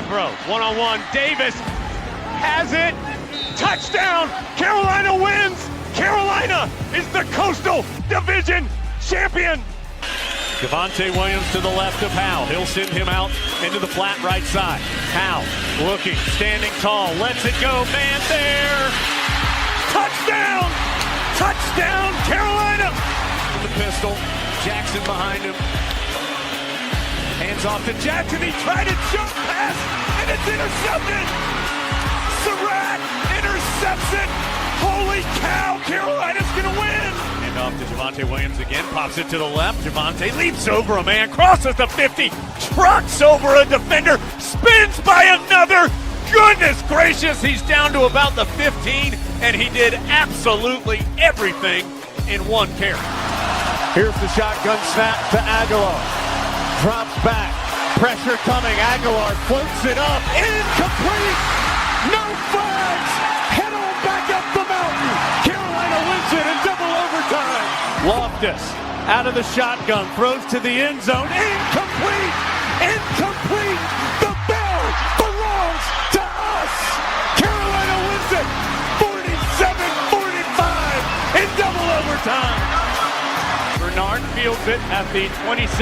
throw. One-on-one. Davis has it. Touchdown. Carolina wins. Carolina is the Coastal Division champion. Javonte Williams to the left of Howe. He'll send him out into the flat right side. Howe looking, standing tall, lets it go. Man there. Touchdown. Touchdown, Carolina. The pistol. Jackson behind him. Hands off to Jackson. He tried a jump pass, and it's intercepted. Surratt intercepts it. Holy cow, Carolina's going to win. And off to Javonte Williams again. Pops it to the left. Javonte leaps over a man, crosses the 50, trucks over a defender, spins by another. Goodness gracious, he's down to about the 15, and he did absolutely everything in one carry. Here's the shotgun snap to Aguilar. Drops back. Pressure coming. Aguilar floats it up. Incomplete. No flags. Head on back up the mountain. Carolina wins it in double overtime. Loftus out of the shotgun. Throws to the end zone. Incomplete. Incomplete. The bell belongs to us. Carolina wins it. 47-45 in double overtime. Bernard fields it at the 26.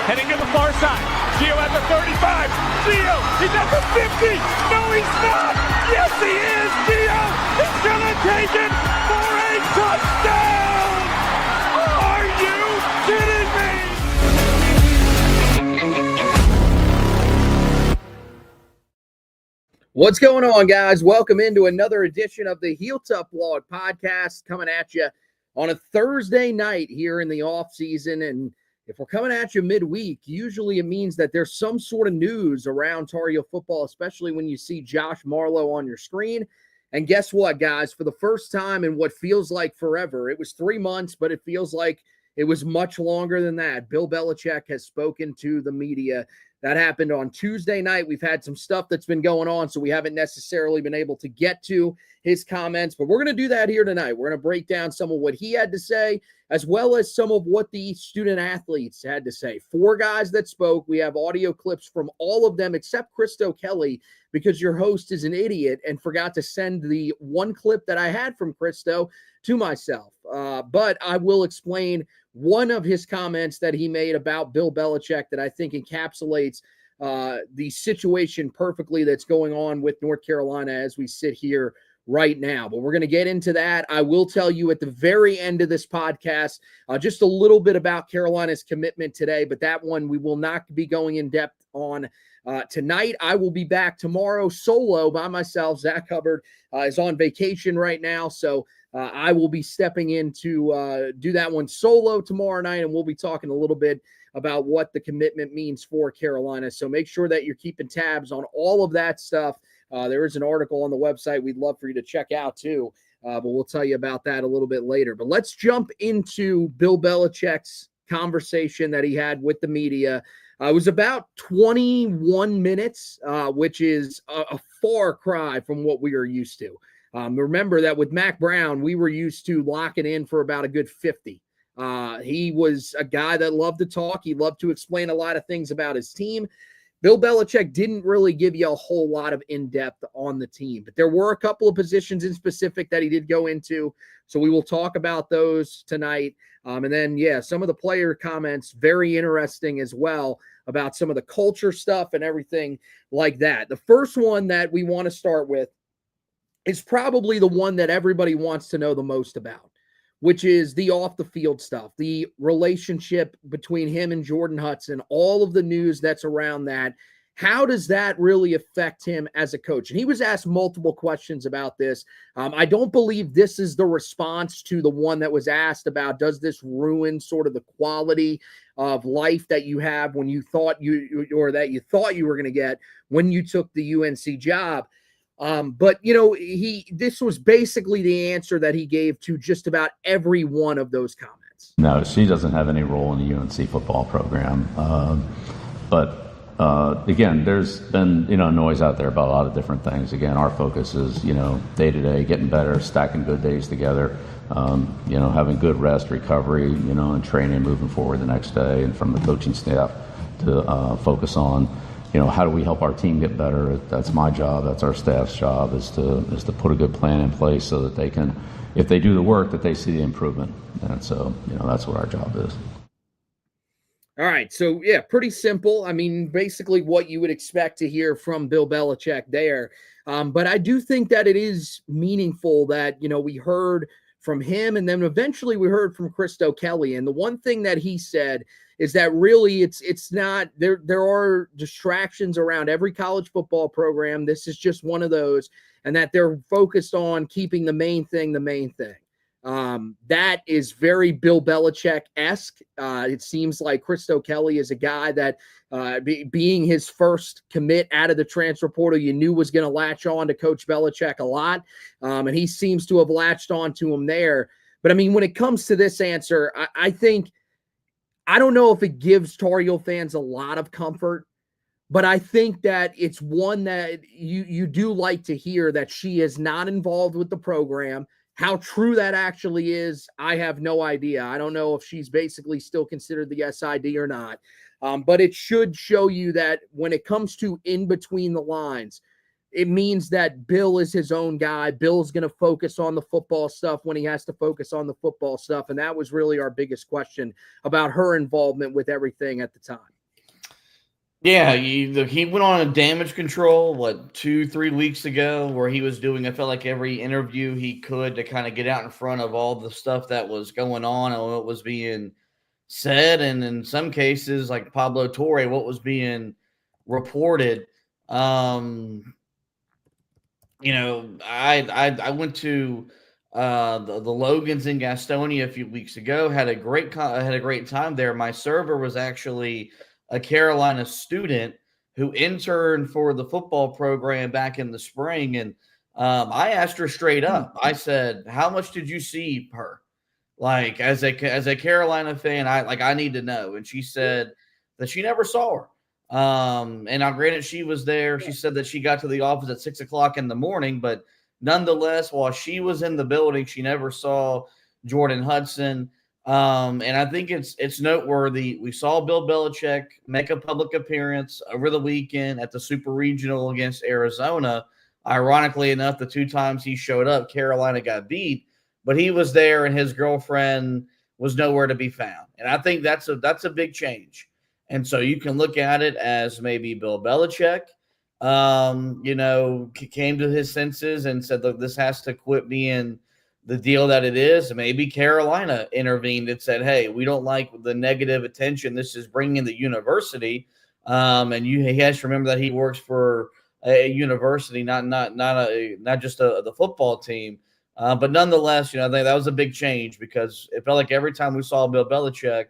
Heading to the far side. Gio at the 35. Gio, he's at the 50. No, he's not. Yes, he is. Gio is going to take it for a touchdown. Are you kidding me? What's going on, guys? Welcome into another edition of the Heel Tough Blog podcast, coming at you on a Thursday night here in the off season. And if we're coming at you midweek, usually it means that there's some sort of news around Tar Heel football, especially when you see Josh Marlowe on your screen. And guess what, guys? For the first time in what feels like forever, it was 3 months, but it feels like it was much longer than that. Bill Belichick has spoken to the media. That happened on Tuesday night. We've had some stuff that's been going on, so we haven't necessarily been able to get to his comments, but we're going to do that here tonight. We're going to break down some of what he had to say, as well as some of what the student athletes had to say. 4 guys that spoke. We have audio clips from all of them except Christo Kelly, because your host is an idiot and forgot to send the one clip that I had from Christo to myself. But I will explain one of his comments that he made about Bill Belichick that I think encapsulates the situation perfectly that's going on with North Carolina as we sit here right now. But we're going to get into that. I will tell you at the very end of this podcast just a little bit about Carolina's commitment today, but that one we will not be going in depth on tonight. I will be back tomorrow solo by myself. Zach Hubbard is on vacation right now, so I will be stepping in to do that one solo tomorrow night, and we'll be talking a little bit about what the commitment means for Carolina. So make sure that you're keeping tabs on all of that stuff. There is an article on the website we'd love for you to check out too, but we'll tell you about that a little bit later. But let's jump into Bill Belichick's conversation that he had with the media. It was about 21 minutes, which is a far cry from what we are used to. Remember that with Mac Brown, we were used to locking in for about a good 50. He was a guy that loved to talk. He loved to explain a lot of things about his team. Bill Belichick didn't really give you a whole lot of in-depth on the team, but there were a couple of positions in specific that he did go into. So we will talk about those tonight. And then, some of the player comments, very interesting as well about some of the culture stuff and everything like that. The first one that we want to start with is probably the one that everybody wants to know the most about, which is the off-the-field stuff, the relationship between him and Jordan Hudson, all of the news that's around that. How does that really affect him as a coach? And he was asked multiple questions about this. I don't believe this is the response to the one that was asked about, does this ruin sort of the quality of life that you have when you thought you were going to get when you took the UNC job? But this was basically the answer that he gave to just about every one of those comments. No, she doesn't have any role in the UNC football program. But again, there's been, noise out there about a lot of different things. Again, our focus is, day to day, getting better, stacking good days together, having good rest, recovery, and training, moving forward the next day, and from the coaching staff to focus on, how do we help our team get better? That's my job. That's our staff's job, is to put a good plan in place so that they can, if they do the work, that they see the improvement. And so, that's what our job is. All right. So, yeah, pretty simple. I mean, basically what you would expect to hear from Bill Belichick there. But I do think that it is meaningful that, we heard from him, and then eventually we heard from Christo Kelly. And the one thing that he said is that really it's not there. There are distractions around every college football program. This is just one of those, and that they're focused on keeping the main thing the main thing. That is very Bill Belichick-esque. It seems like Christo Kelly is a guy that, being his first commit out of the transfer portal, you knew was going to latch on to Coach Belichick a lot. And he seems to have latched on to him there. But, I mean, when it comes to this answer, I think – I don't know if it gives Tar Heel fans a lot of comfort, but I think that it's one that you do like to hear, that she is not involved with the program. How true that actually is, I have no idea. I don't know if she's basically still considered the SID or not. But it should show you that when it comes to in between the lines, it means that Bill is his own guy. Bill's going to focus on the football stuff when he has to focus on the football stuff. And that was really our biggest question about her involvement with everything at the time. Yeah, he went on a damage control, 2-3 weeks ago, where he was doing, I felt like, every interview he could to kind of get out in front of all the stuff that was going on and what was being said. And in some cases, like Pablo Torre, what was being reported. I went to the Logans in Gastonia a few weeks ago. Had a great time there. My server was actually a Carolina student who interned for the football program back in the spring, and I asked her straight up. I said, "How much did you see her? Like, as a Carolina fan, I need to know." And she said that she never saw her. And now, granted, she was there. She said that she got to the office at 6:00 in the morning, but nonetheless, while she was in the building, she never saw Jordan Hudson. And I think it's noteworthy. We saw Bill Belichick make a public appearance over the weekend at the Super Regional against Arizona. Ironically enough, the 2 times he showed up, Carolina got beat, but he was there and his girlfriend was nowhere to be found. And I think that's a big change. And so you can look at it as maybe Bill Belichick, came to his senses and said, look, this has to quit being the deal that it is. Maybe Carolina intervened and said, hey, we don't like the negative attention this is bringing the university. He has to remember that he works for a university, not just the football team. But nonetheless, I think that was a big change, because it felt like every time we saw Bill Belichick,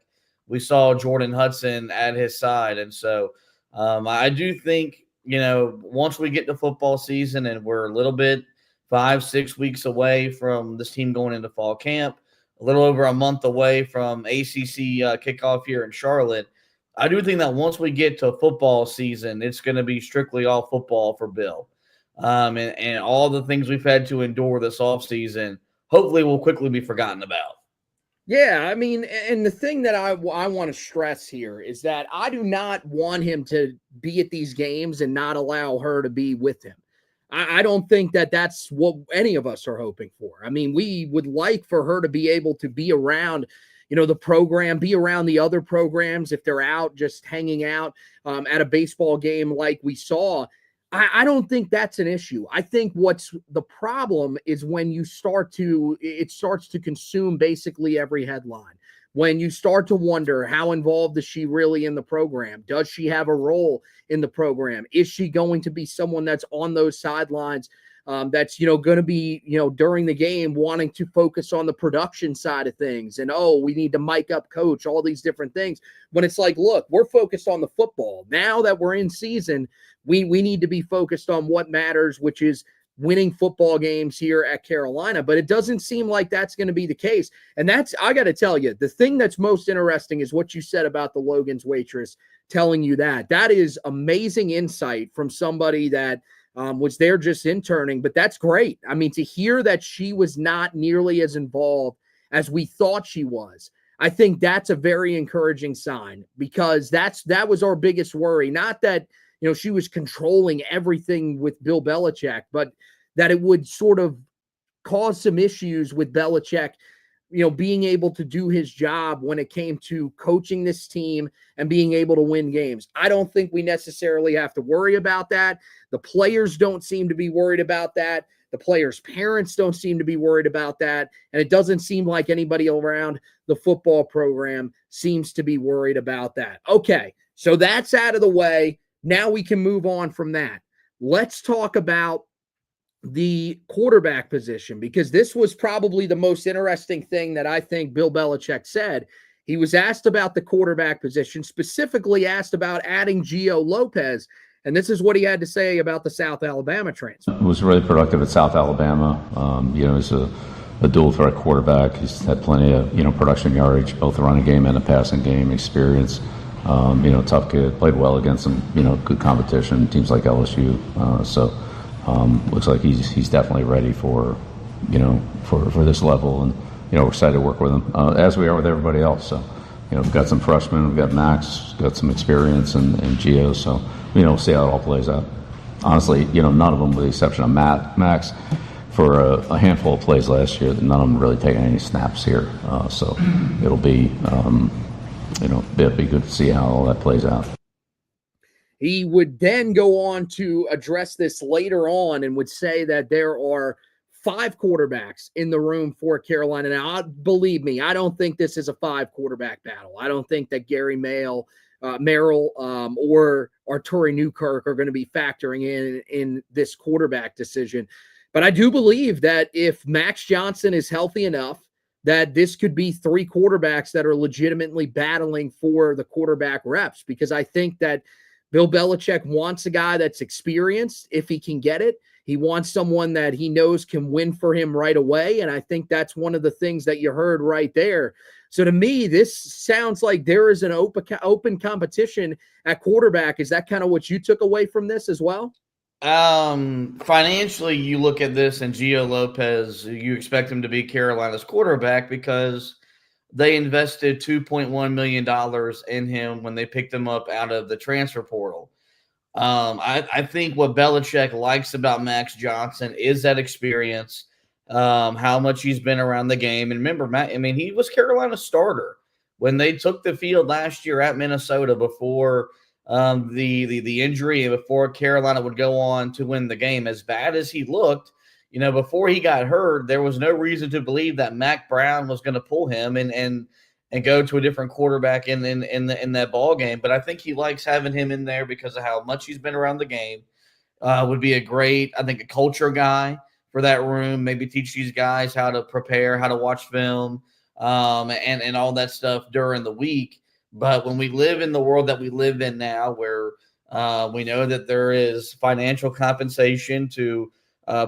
we saw Jordan Hudson at his side. And so I do think, once we get to football season and we're a little bit 5-6 weeks away from this team going into fall camp, a little over a month away from ACC kickoff here in Charlotte, I do think that once we get to football season, it's going to be strictly all football for Bill. And all the things we've had to endure this offseason hopefully will quickly be forgotten about. Yeah, I mean, and the thing that I want to stress here is that I do not want him to be at these games and not allow her to be with him. I don't think that that's what any of us are hoping for. I mean, we would like for her to be able to be around, the program, be around the other programs if they're out just hanging out at a baseball game like we saw. I don't think that's an issue. I think what's the problem is when it starts to consume basically every headline. When you start to wonder, how involved is she really in the program? Does she have a role in the program? Is she going to be someone that's on those sidelines that's, going to be, during the game wanting to focus on the production side of things? And, we need to mic up coach, all these different things. When it's like, look, we're focused on the football. Now that we're in season, we need to be focused on what matters, which is winning football games here at Carolina. But it doesn't seem like that's going to be the case. And I got to tell you, the thing that's most interesting is what you said about the Logan's waitress telling you that. That is amazing insight from somebody that was there just interning, but that's great. I mean, to hear that she was not nearly as involved as we thought she was, I think that's a very encouraging sign, because that was our biggest worry. Not that, she was controlling everything with Bill Belichick, but that it would sort of cause some issues with Belichick, being able to do his job when it came to coaching this team and being able to win games. I don't think we necessarily have to worry about that. The players don't seem to be worried about that. The players' parents don't seem to be worried about that. And it doesn't seem like anybody around the football program seems to be worried about that. Okay, so that's out of the way. Now we can move on from that. Let's talk about the quarterback position, because this was probably the most interesting thing that I think Bill Belichick said. He was asked about the quarterback position, specifically asked about adding Gio Lopez, and this is what he had to say about the South Alabama transfer. It was really productive at South Alabama. He's a dual threat quarterback. He's had plenty of production yardage, both the running game and the passing game experience. Tough kid, played well against some good competition, teams like LSU. Looks like he's definitely ready for this level, and we're excited to work with him as we are with everybody else. So we've got some freshmen, we've got Max, got some experience, and Gio. So we'll see how it all plays out. Honestly, none of them, with the exception of Max, for a handful of plays last year, none of them really taking any snaps here. So it'll be it'll be good to see how all that plays out. He would then go on to address this later on and would say that there are 5 quarterbacks in the room for Carolina. Now, believe me, I don't think this is a 5 quarterback battle. I don't think that Gary Merrill or Arturi Newkirk are going to be factoring in this quarterback decision. But I do believe that if Max Johnson is healthy enough, that this could be 3 quarterbacks that are legitimately battling for the quarterback reps, because I think that Bill Belichick wants a guy that's experienced if he can get it. He wants someone that he knows can win for him right away, and I think that's one of the things that you heard right there. So to me, this sounds like there is an open competition at quarterback. Is that kind of what you took away from this as well? Financially, you look at this, and Gio Lopez, you expect him to be Carolina's quarterback because they invested $2.1 million in him when they picked him up out of the transfer portal. I think what Belichick likes about Max Johnson is that experience, how much he's been around the game. And remember, he was Carolina's starter when they took the field last year at Minnesota before the injury and before Carolina would go on to win the game. As bad as he looked, before he got hurt, there was no reason to believe that Mac Brown was going to pull him and go to a different quarterback in that ball game. But I think he likes having him in there because of how much he's been around the game. Would be a great, I think, a culture guy for that room. Maybe teach these guys how to prepare, how to watch film, and all that stuff during the week. But when we live in the world that we live in now, where we know that there is financial compensation to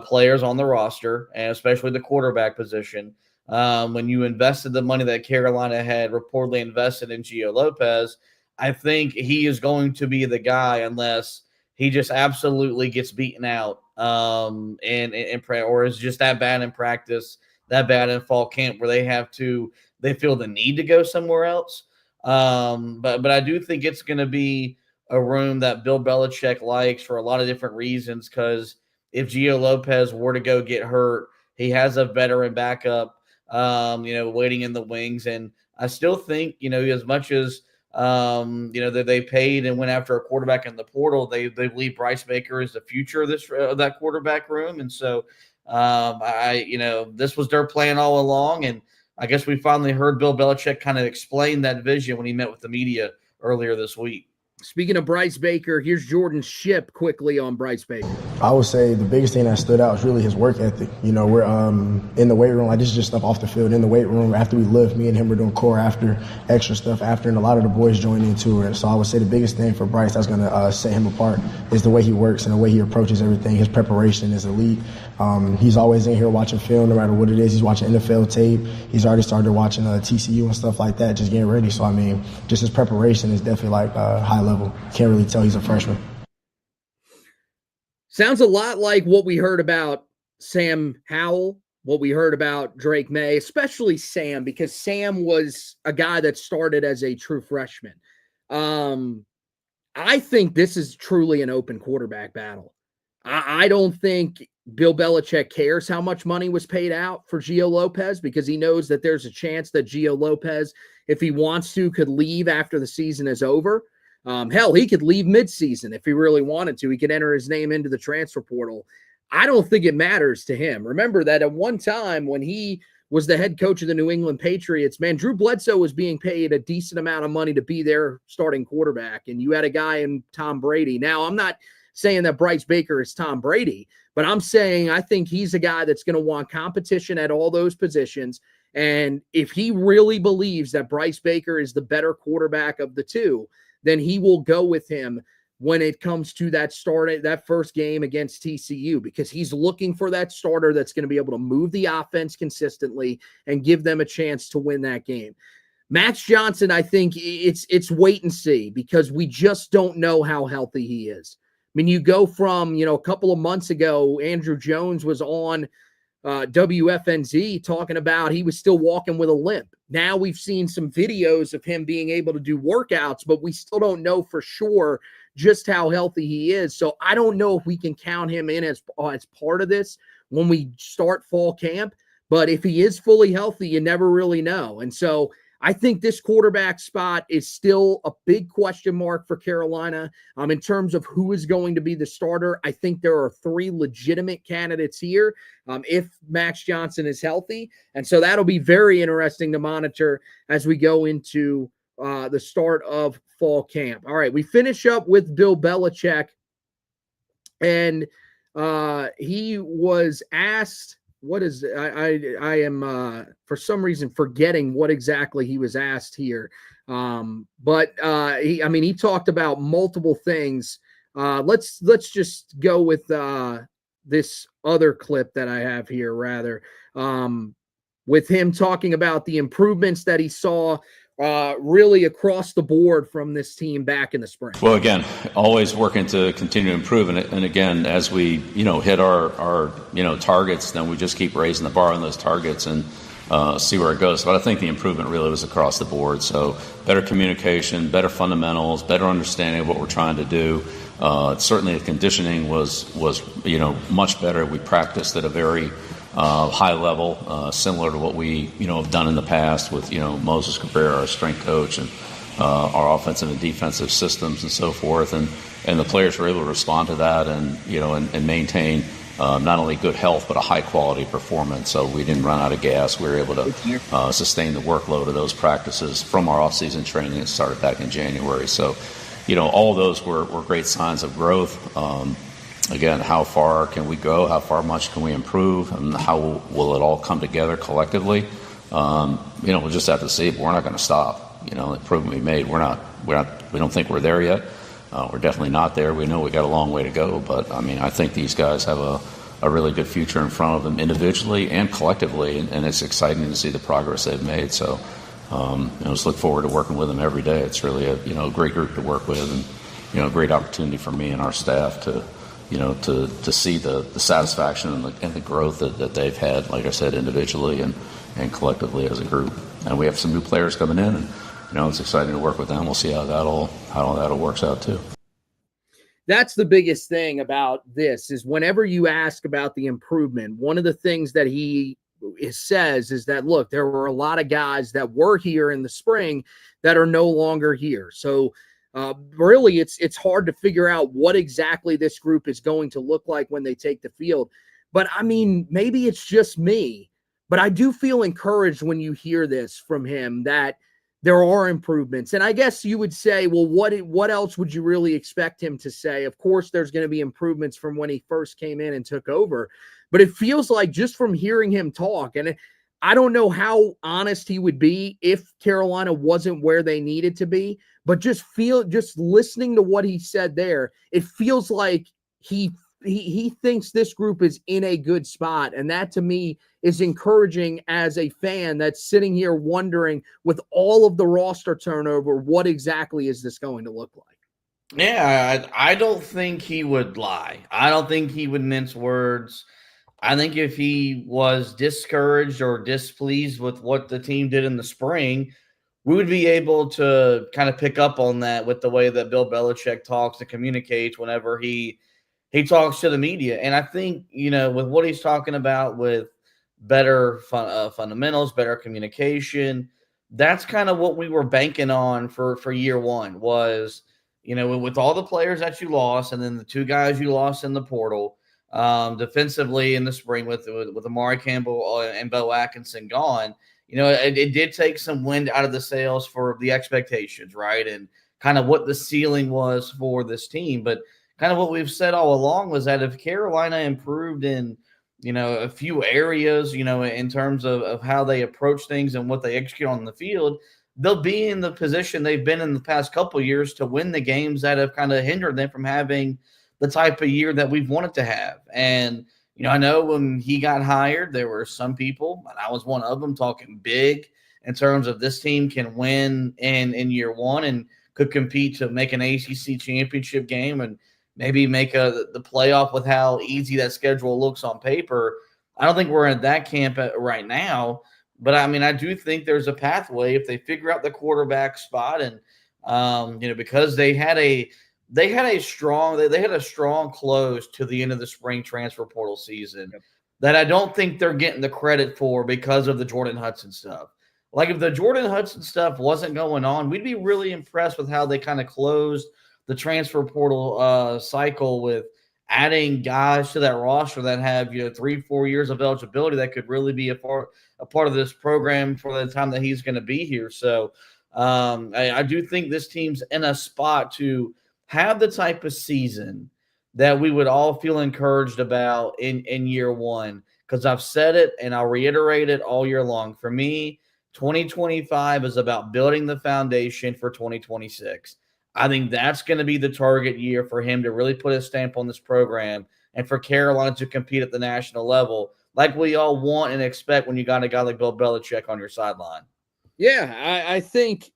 players on the roster, and especially the quarterback position. When you invested the money that Carolina had reportedly invested in Gio Lopez, I think he is going to be the guy unless he just absolutely gets beaten out or is just that bad in practice, that bad in fall camp where they feel the need to go somewhere else. But I do think it's going to be a room that Bill Belichick likes for a lot of different reasons, because if Gio Lopez were to go get hurt, he has a veteran backup, waiting in the wings. And I still think, as much as, that they paid and went after a quarterback in the portal, they believe Bryce Baker is the future of that quarterback room. And so, this was their plan all along. And I guess we finally heard Bill Belichick kind of explain that vision when he met with the media earlier this week. Speaking of Bryce Baker, here's Jordan Shipp quickly on Bryce Baker. I would say the biggest thing that stood out was really his work ethic. We're in the weight room. Like, this is just stuff off the field. In the weight room, after we lift, me and him were doing core after, extra stuff after, and a lot of the boys joined into it. So I would say the biggest thing for Bryce that's going to set him apart is the way he works and the way he approaches everything. His preparation is elite. He's always in here watching film, no matter what it is. He's watching NFL tape. He's already started watching TCU and stuff like that, just getting ready. So, just his preparation is definitely high level. Can't really tell he's a freshman. Sounds a lot like what we heard about Sam Howell, what we heard about Drake May, especially Sam, because Sam was a guy that started as a true freshman. I think this is truly an open quarterback battle. I don't think Bill Belichick cares how much money was paid out for Gio Lopez, because he knows that there's a chance that Gio Lopez, if he wants to, could leave after the season is over. Hell, he could leave midseason if he really wanted to. He could enter his name into the transfer portal. I don't think it matters to him. Remember that at one time when he was the head coach of the New England Patriots, man, Drew Bledsoe was being paid a decent amount of money to be their starting quarterback, and you had a guy in Tom Brady. Now, I'm not saying that Bryce Baker is Tom Brady, but I'm saying I think he's a guy that's going to want competition at all those positions. And if he really believes that Bryce Baker is the better quarterback of the two, then he will go with him when it comes to that first game against TCU, because he's looking for that starter that's going to be able to move the offense consistently and give them a chance to win that game. Max Johnson, I think it's wait and see, because we just don't know how healthy he is. I mean, you go from, a couple of months ago, Andrew Jones was on WFNZ talking about he was still walking with a limp. Now we've seen some videos of him being able to do workouts, but we still don't know for sure just how healthy he is. So I don't know if we can count him in as part of this when we start fall camp. But if he is fully healthy, you never really know. And so I think this quarterback spot is still a big question mark for Carolina. In terms of who is going to be the starter, I think there are 3 legitimate candidates here if Max Johnson is healthy. And so that'll be very interesting to monitor as we go into the start of fall camp. All right, we finish up with Bill Belichick, and he was asked, I am for some reason forgetting what exactly he was asked here. But he talked about multiple things. Let's just go with this other clip that I have here, rather, with him talking about the improvements that he saw really across the board from this team back in the spring. Well, again, always working to continue to improve. And again, as we, hit our targets, then we just keep raising the bar on those targets and see where it goes. But I think the improvement really was across the board. So better communication, better fundamentals, better understanding of what we're trying to do. Certainly the conditioning was much better. We practiced at a very high level, similar to what we, have done in the past with, Moses Cabrera, our strength coach, and our offensive and defensive systems and so forth. And the players were able to respond to that and, and maintain not only good health, but a high quality performance. So we didn't run out of gas. We were able to sustain the workload of those practices from our off-season training that started back in January. So, all of those were great signs of growth. Again, how far can we go? How far much can we improve? And how will it all come together collectively? We'll just have to see, but we're not going to stop. The improvement we made, we don't think we're there yet. We're definitely not there. We know we got a long way to go, but I think these guys have a really good future in front of them individually and collectively, and it's exciting to see the progress they've made. So, just look forward to working with them every day. It's really a great group to work with, and a great opportunity for me and our staff to see the satisfaction and the growth that they've had, like I said, individually and collectively as a group. And we have some new players coming in, and it's exciting to work with them. We'll see how that all works out too. That's the biggest thing about this, is whenever you ask about the improvement, one of the things that he says is that, look, there were a lot of guys that were here in the spring that are no longer here. So really, it's hard to figure out what exactly this group is going to look like when they take the field. But maybe it's just me, but I do feel encouraged when you hear this from him, that there are improvements. And I guess you would say, well, what else would you really expect him to say? Of course, there's going to be improvements from when he first came in and took over. But it feels like, just from hearing him talk, and I don't know how honest he would be if Carolina wasn't where they needed to be, but just listening to what he said there, it feels like he thinks this group is in a good spot. And that, to me, is encouraging as a fan that's sitting here wondering, with all of the roster turnover, what exactly is this going to look like? Yeah, I don't think he would lie. I don't think he would mince words. I think if he was discouraged or displeased with what the team did in the spring, we would be able to kind of pick up on that with the way that Bill Belichick talks and communicates whenever he talks to the media. And I think, with what he's talking about with better fundamentals, better communication, that's kind of what we were banking on for year one was, with all the players that you lost and then the two guys you lost in the portal, defensively in the spring with Amari Campbell and Bo Atkinson gone, it did take some wind out of the sails for the expectations, right? And kind of what the ceiling was for this team. But kind of what we've said all along was that if Carolina improved in, a few areas, in terms of how they approach things and what they execute on the field, they'll be in the position they've been in the past couple of years to win the games that have kind of hindered them from having the type of year that we've wanted to have. And, I know when he got hired, there were some people, and I was one of them, talking big in terms of this team can win in year one and could compete to make an ACC championship game and maybe make the playoff with how easy that schedule looks on paper. I don't think we're in that camp right now, but I mean, I do think there's a pathway if they figure out the quarterback spot and, because they had a strong close to the end of the spring transfer portal season that I don't think they're getting the credit for because of the Jordan Hudson stuff. Like if the Jordan Hudson stuff wasn't going on, we'd be really impressed with how they kind of closed the transfer portal cycle with adding guys to that roster that have 3-4 years of eligibility that could really be a part of this program for the time that he's going to be here. So I do think this team's in a spot to have the type of season that we would all feel encouraged about in year one. Because I've said it and I'll reiterate it all year long. For me, 2025 is about building the foundation for 2026. I think that's going to be the target year for him to really put a stamp on this program and for Carolina to compete at the national level like we all want and expect when you got a guy like Bill Belichick on your sideline. Yeah, I think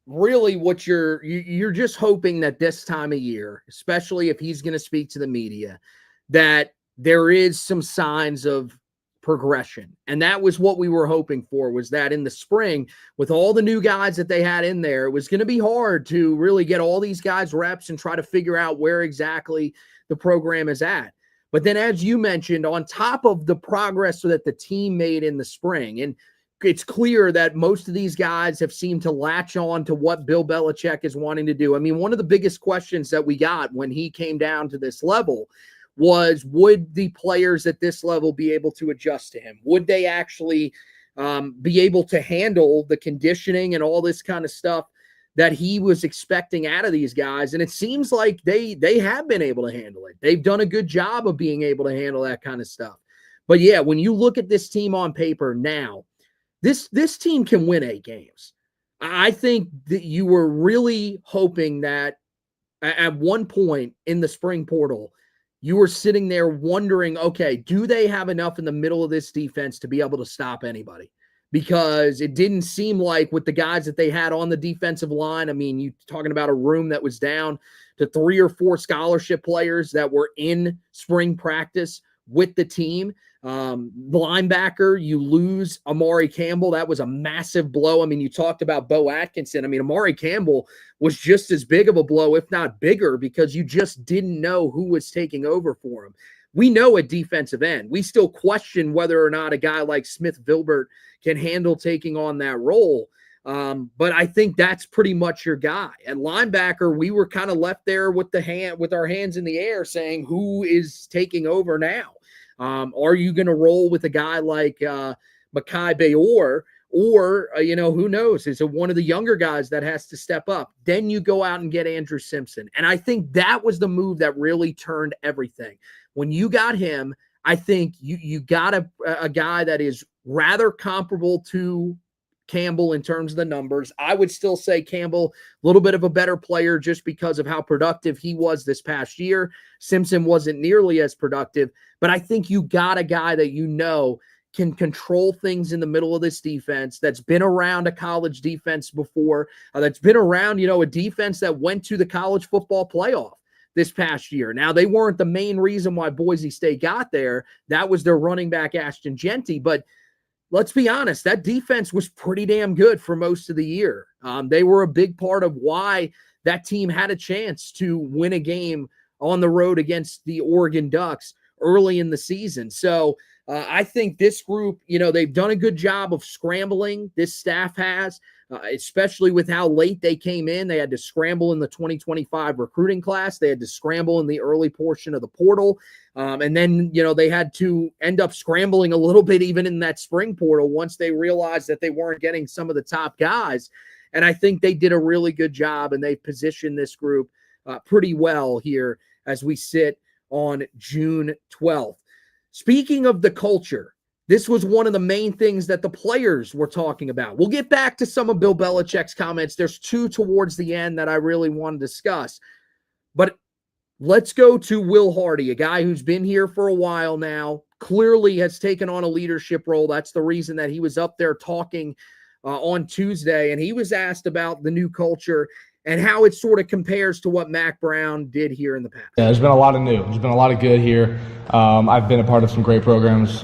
really what you're just hoping that this time of year, especially if he's going to speak to the media, that there is some signs of progression. And that was what we were hoping for, was that in the spring, with all the new guys that they had in there, it was going to be hard to really get all these guys reps and try to figure out where exactly the program is at. But then, as you mentioned, on top of the progress that the team made in the spring, and it's clear that most of these guys have seemed to latch on to what Bill Belichick is wanting to do. I mean, one of the biggest questions that we got when he came down to this level was, would the players at this level be able to adjust to him? Would they actually be able to handle the conditioning and all this kind of stuff that he was expecting out of these guys? And it seems like they have been able to handle it. They've done a good job of being able to handle that kind of stuff. But yeah, when you look at this team on paper now, this team can win 8 games. I think that you were really hoping that at one point in the spring portal, you were sitting there wondering, okay, do they have enough in the middle of this defense to be able to stop anybody? Because it didn't seem like with the guys that they had on the defensive line, I mean, you're talking about a room that was down to 3 or 4 scholarship players that were in spring practice with the team. Linebacker, you lose Amari Campbell. That was a massive blow. I mean, you talked about Bo Atkinson. I mean, Amari Campbell was just as big of a blow, if not bigger, because you just didn't know who was taking over for him. We know at defensive end, we still question whether or not a guy like Smith Vilbert can handle taking on that role. But I think that's pretty much your guy. At linebacker, we were kind of left there with our hands in the air saying, who is taking over now? Are you going to roll with a guy like Mekhi Bayor, or who knows? Is it one of the younger guys that has to step up? Then you go out and get Andrew Simpson. And I think that was the move that really turned everything. When you got him, I think you got a guy that is rather comparable to Campbell in terms of the numbers. I would still say Campbell, a little bit of a better player just because of how productive he was this past year. Simpson wasn't nearly as productive, but I think you got a guy that can control things in the middle of this defense, that's been around a college defense before, that's been around, a defense that went to the college football playoff this past year. Now, they weren't the main reason why Boise State got there. That was their running back, Ashton Jeanty, but let's be honest, that defense was pretty damn good for most of the year. They were a big part of why that team had a chance to win a game on the road against the Oregon Ducks early in the season. So I think this group, they've done a good job of scrambling. This staff has, especially with how late they came in. They had to scramble in the 2025 recruiting class. They had to scramble in the early portion of the portal. And then, they had to end up scrambling a little bit even in that spring portal once they realized that they weren't getting some of the top guys. And I think they did a really good job, and they've positioned this group pretty well here as we sit on June 12th. Speaking of the culture, this was one of the main things that the players were talking about. We'll get back to some of Bill Belichick's comments. There's two towards the end that I really want to discuss. But let's go to Will Hardy, a guy who's been here for a while now, clearly has taken on a leadership role. That's the reason that he was up there talking on Tuesday, and he was asked about the new culture and how it sort of compares to what Mac Brown did here in the past. Yeah, there's been a lot of new. There's been a lot of good here. I've been a part of some great programs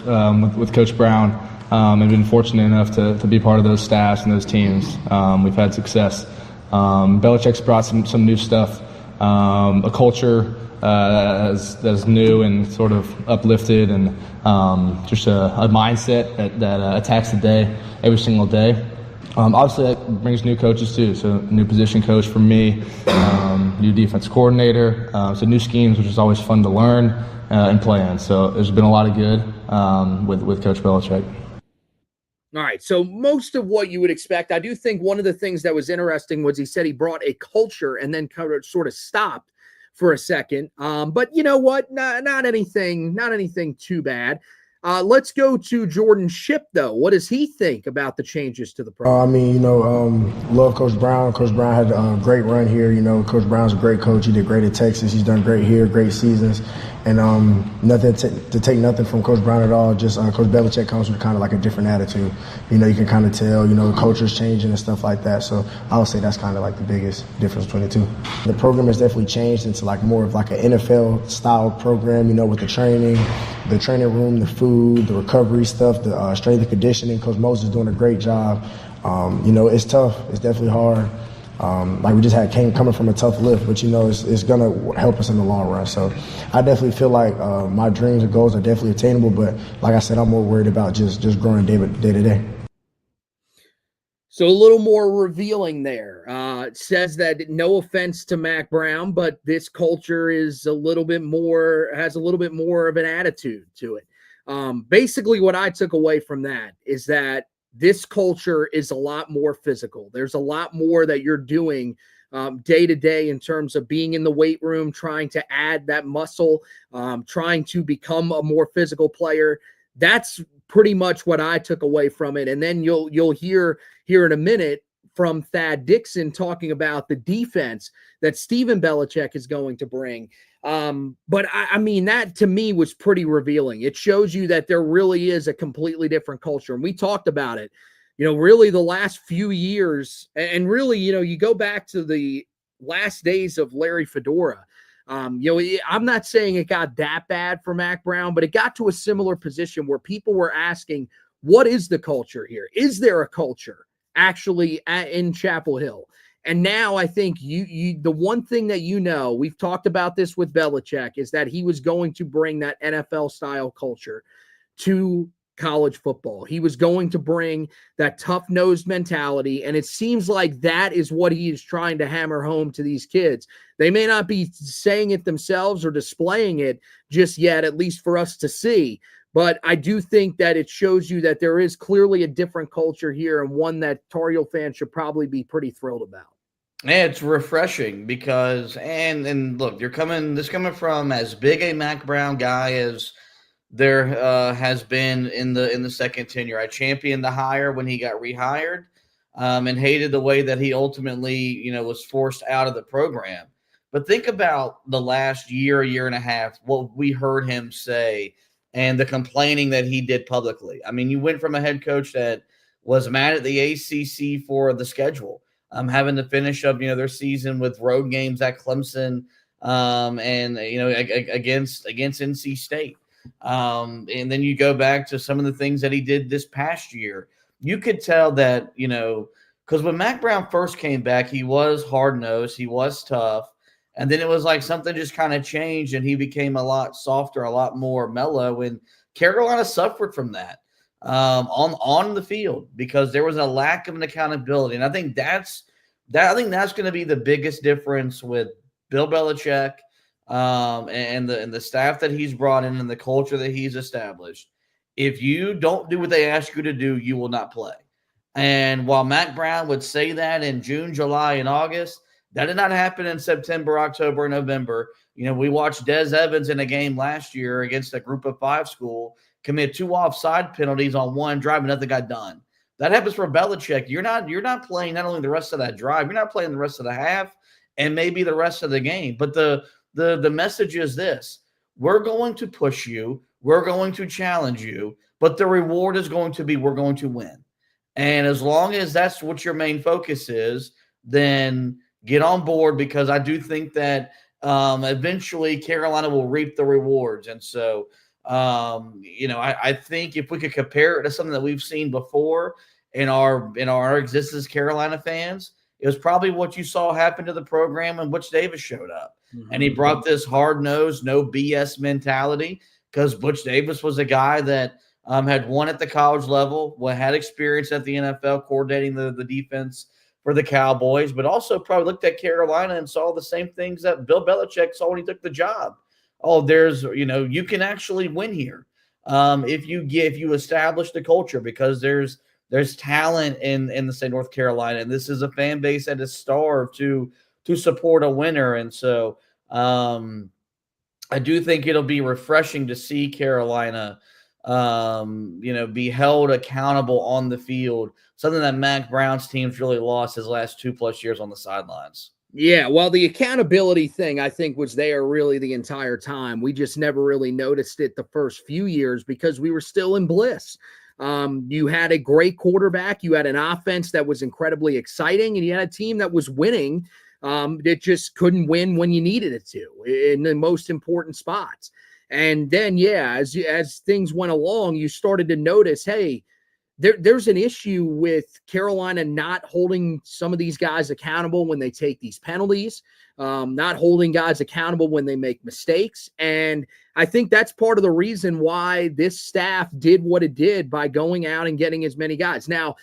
with Coach Brown and been fortunate enough to be part of those staffs and those teams. We've had success. Belichick's brought some new stuff, a culture that's new and sort of uplifted, and just a mindset that attacks the day every single day. Obviously, that brings new coaches too. So, new position coach for me, new defense coordinator. So, new schemes, which is always fun to learn and play in. So, there's been a lot of good with Coach Belichick. All right. So, most of what you would expect, I do think one of the things that was interesting was he said he brought a culture and then sort of stopped for a second. But you know what? Not anything too bad. Let's go to Jordan Shipp, though. What does he think about the changes to the program? Love Coach Brown. Coach Brown had a great run here. Coach Brown's a great coach. He did great at Texas. He's done great here, great seasons. And nothing to take nothing from Coach Brown at all. Just Coach Belichick comes with kind of like a different attitude. You can kind of tell, the culture's changing and stuff like that. So I would say that's kind of like the biggest difference between the two. The program has definitely changed into like more of like an NFL style program, with the training room, the food, the recovery stuff, the strength and conditioning. Coach Moses is doing a great job. It's tough. It's definitely hard. We just coming from a tough lift, but it's gonna help us in the long run. So I definitely feel like my dreams and goals are definitely attainable. But like I said, I'm more worried about just growing day to day. So a little more revealing there. It says that no offense to Mac Brown, but this culture is has a little bit more of an attitude to it. Basically, what I took away from that is that this culture is a lot more physical. There's a lot more that you're doing day to day in terms of being in the weight room, trying to add that muscle, trying to become a more physical player. That's pretty much what I took away from it. And then you'll hear here in a minute from Thad Dixon talking about the defense that Stephen Belichick is going to bring. But I mean, that to me was pretty revealing. It shows you that there really is a completely different culture. And we talked about it, really the last few years. And really, you go back to the last days of Larry Fedora. I'm not saying it got that bad for Mac Brown, but it got to a similar position where people were asking, what is the culture here? Is there a culture actually in Chapel Hill? And now I think the one thing that we've talked about this with Belichick, is that he was going to bring that NFL style culture to college football. He was going to bring that tough-nosed mentality, and it seems like that is what he is trying to hammer home to these kids. They may not be saying it themselves or displaying it just yet, at least for us to see, but I do think that it shows you that there is clearly a different culture here, and one that Tar Heel fans should probably be pretty thrilled about. And it's refreshing because, and look, this coming from as big a Mac Brown guy as there has been in the second tenure. I championed the hire when he got rehired, and hated the way that he ultimately, was forced out of the program. But think about the last year and a half, what we heard him say and the complaining that he did publicly. I mean, you went from a head coach that was mad at the ACC for the schedule, having to finish up, their season with road games at Clemson, and against NC State. And then you go back to some of the things that he did this past year. You could tell that, because when Mac Brown first came back, he was hard-nosed, he was tough, and then it was like something just kind of changed and he became a lot softer, a lot more mellow, and Carolina suffered from that on the field because there was a lack of an accountability. And I think that's going to be the biggest difference with Bill Belichick and the staff that he's brought in and the culture that he's established. If you don't do what they ask you to do, you will not play. And while Mac Brown would say that in June, July, and August, that did not happen in September, October, and November. We watched Des Evans in a game last year against a group of 5 school commit 2 offside penalties on one drive and nothing got done. That happens for Belichick. You're not playing not only the rest of that drive, you're not playing the rest of the half and maybe the rest of the game. But the message is this: we're going to push you, we're going to challenge you, but the reward is going to be we're going to win. And as long as that's what your main focus is, then get on board, because I do think that eventually Carolina will reap the rewards. And so, I think if we could compare it to something that we've seen before in our existence as Carolina fans, it was probably what you saw happen to the program when Butch Davis showed up. Mm-hmm. And he brought this hard-nosed, no BS mentality, because Butch Davis was a guy that had won at the college level, had experience at the NFL coordinating the defense for the Cowboys, but also probably looked at Carolina and saw the same things that Bill Belichick saw when he took the job. Oh, you can actually win here if you establish the culture, because there's talent in the state of North Carolina, and this is a fan base that is starved to support a winner. And so I do think it'll be refreshing to see Carolina be held accountable on the field, something that Mac Brown's team's really lost his last 2+ years on the sidelines. Yeah, well, the accountability thing, I think, was there really the entire time. We just never really noticed it the first few years because we were still in bliss. You had a great quarterback, you had an offense that was incredibly exciting, and you had a team that was winning. It just couldn't win when you needed it to in the most important spots. And then, as things went along, you started to notice, hey, there's an issue with Carolina not holding some of these guys accountable when they take these penalties, not holding guys accountable when they make mistakes. And I think that's part of the reason why this staff did what it did by going out and getting as many guys. Now,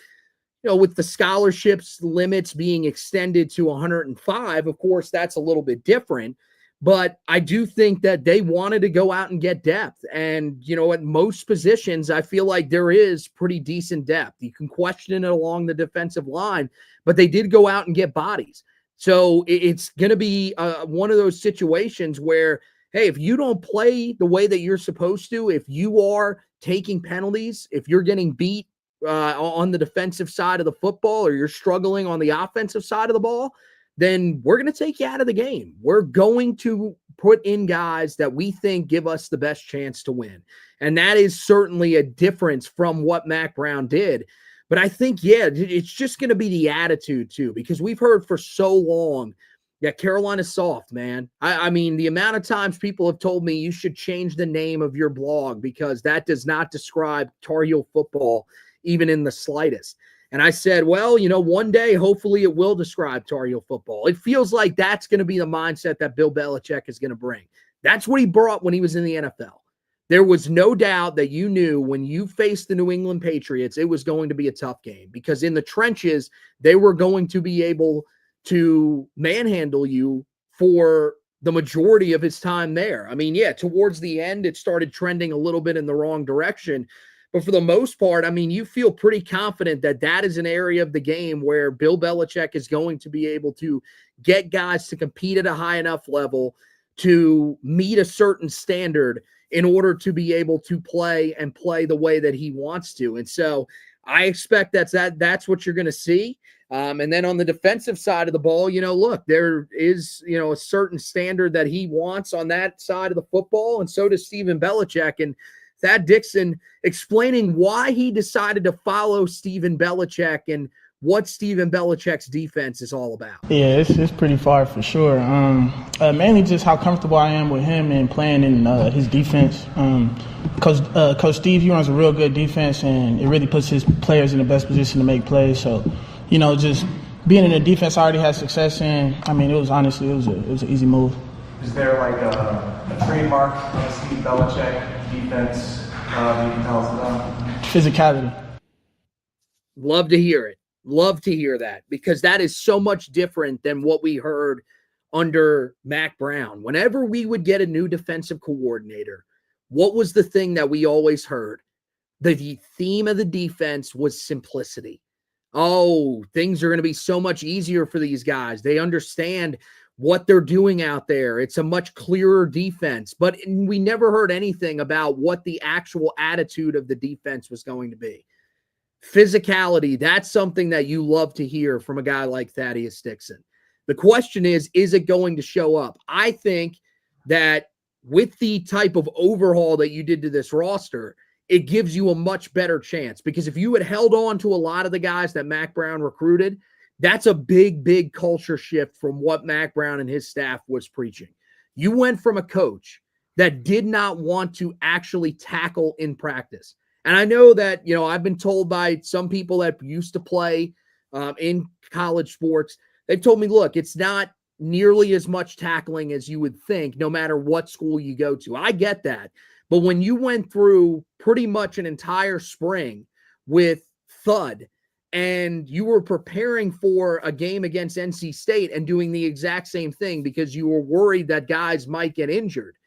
with the scholarships limits being extended to 105, of course, that's a little bit different. But I do think that they wanted to go out and get depth. And, at most positions, I feel like there is pretty decent depth. You can question it along the defensive line, but they did go out and get bodies. So it's going to be one of those situations where, hey, if you don't play the way that you're supposed to, if you are taking penalties, if you're getting beat on the defensive side of the football, or you're struggling on the offensive side of the ball, then we're going to take you out of the game. We're going to put in guys that we think give us the best chance to win. And that is certainly a difference from what Mac Brown did. But I think, it's just going to be the attitude too, because we've heard for so long that Carolina's soft, man. I mean, the amount of times people have told me you should change the name of your blog because that does not describe Tar Heel football even in the slightest. And I said, well, one day, hopefully it will describe Tar Heel football. It feels like that's going to be the mindset that Bill Belichick is going to bring. That's what he brought when he was in the NFL. There was no doubt that you knew when you faced the New England Patriots, it was going to be a tough game, because in the trenches, they were going to be able to manhandle you for the majority of his time there. I mean, towards the end, it started trending a little bit in the wrong direction. But for the most part, I mean, you feel pretty confident that that is an area of the game where Bill Belichick is going to be able to get guys to compete at a high enough level to meet a certain standard in order to be able to play the way that he wants to. And so I expect that's what you're going to see. And then on the defensive side of the ball, look, there is, a certain standard that he wants on that side of the football. And so does Stephen Belichick. And Thad Dixon explaining why he decided to follow Stephen Belichick and what Stephen Belichick's defense is all about. Yeah, it's pretty far for sure. Mainly just how comfortable I am with him and playing in his defense. Coach Steve, he runs a real good defense, and it really puts his players in the best position to make plays. So, just being in a defense I already had success in, I mean, it was an easy move. Is there like a trademark on Steve Belichick defense that you can tell us about? Physicality. Love to hear it. Love to hear that, because that is so much different than what we heard under Mac Brown. Whenever we would get a new defensive coordinator, what was the thing that we always heard? The theme of the defense was simplicity. Oh, things are going to be so much easier for these guys. They understand what they're doing out there. It's a much clearer defense. But we never heard anything about what the actual attitude of the defense was going to be. Physicality, that's something that you love to hear from a guy like Thaddeus Dixon. The question is it going to show up? I think that with the type of overhaul that you did to this roster, it gives you a much better chance, because if you had held on to a lot of the guys that Mac Brown recruited, that's a big, big culture shift from what Mac Brown and his staff was preaching. You went from a coach that did not want to actually tackle in practice. And I know that, I've been told by some people that used to play in college sports, they've told me, look, it's not nearly as much tackling as you would think, no matter what school you go to. I get that. But when you went through pretty much an entire spring with thud, and you were preparing for a game against NC State and doing the exact same thing because you were worried that guys might get injured,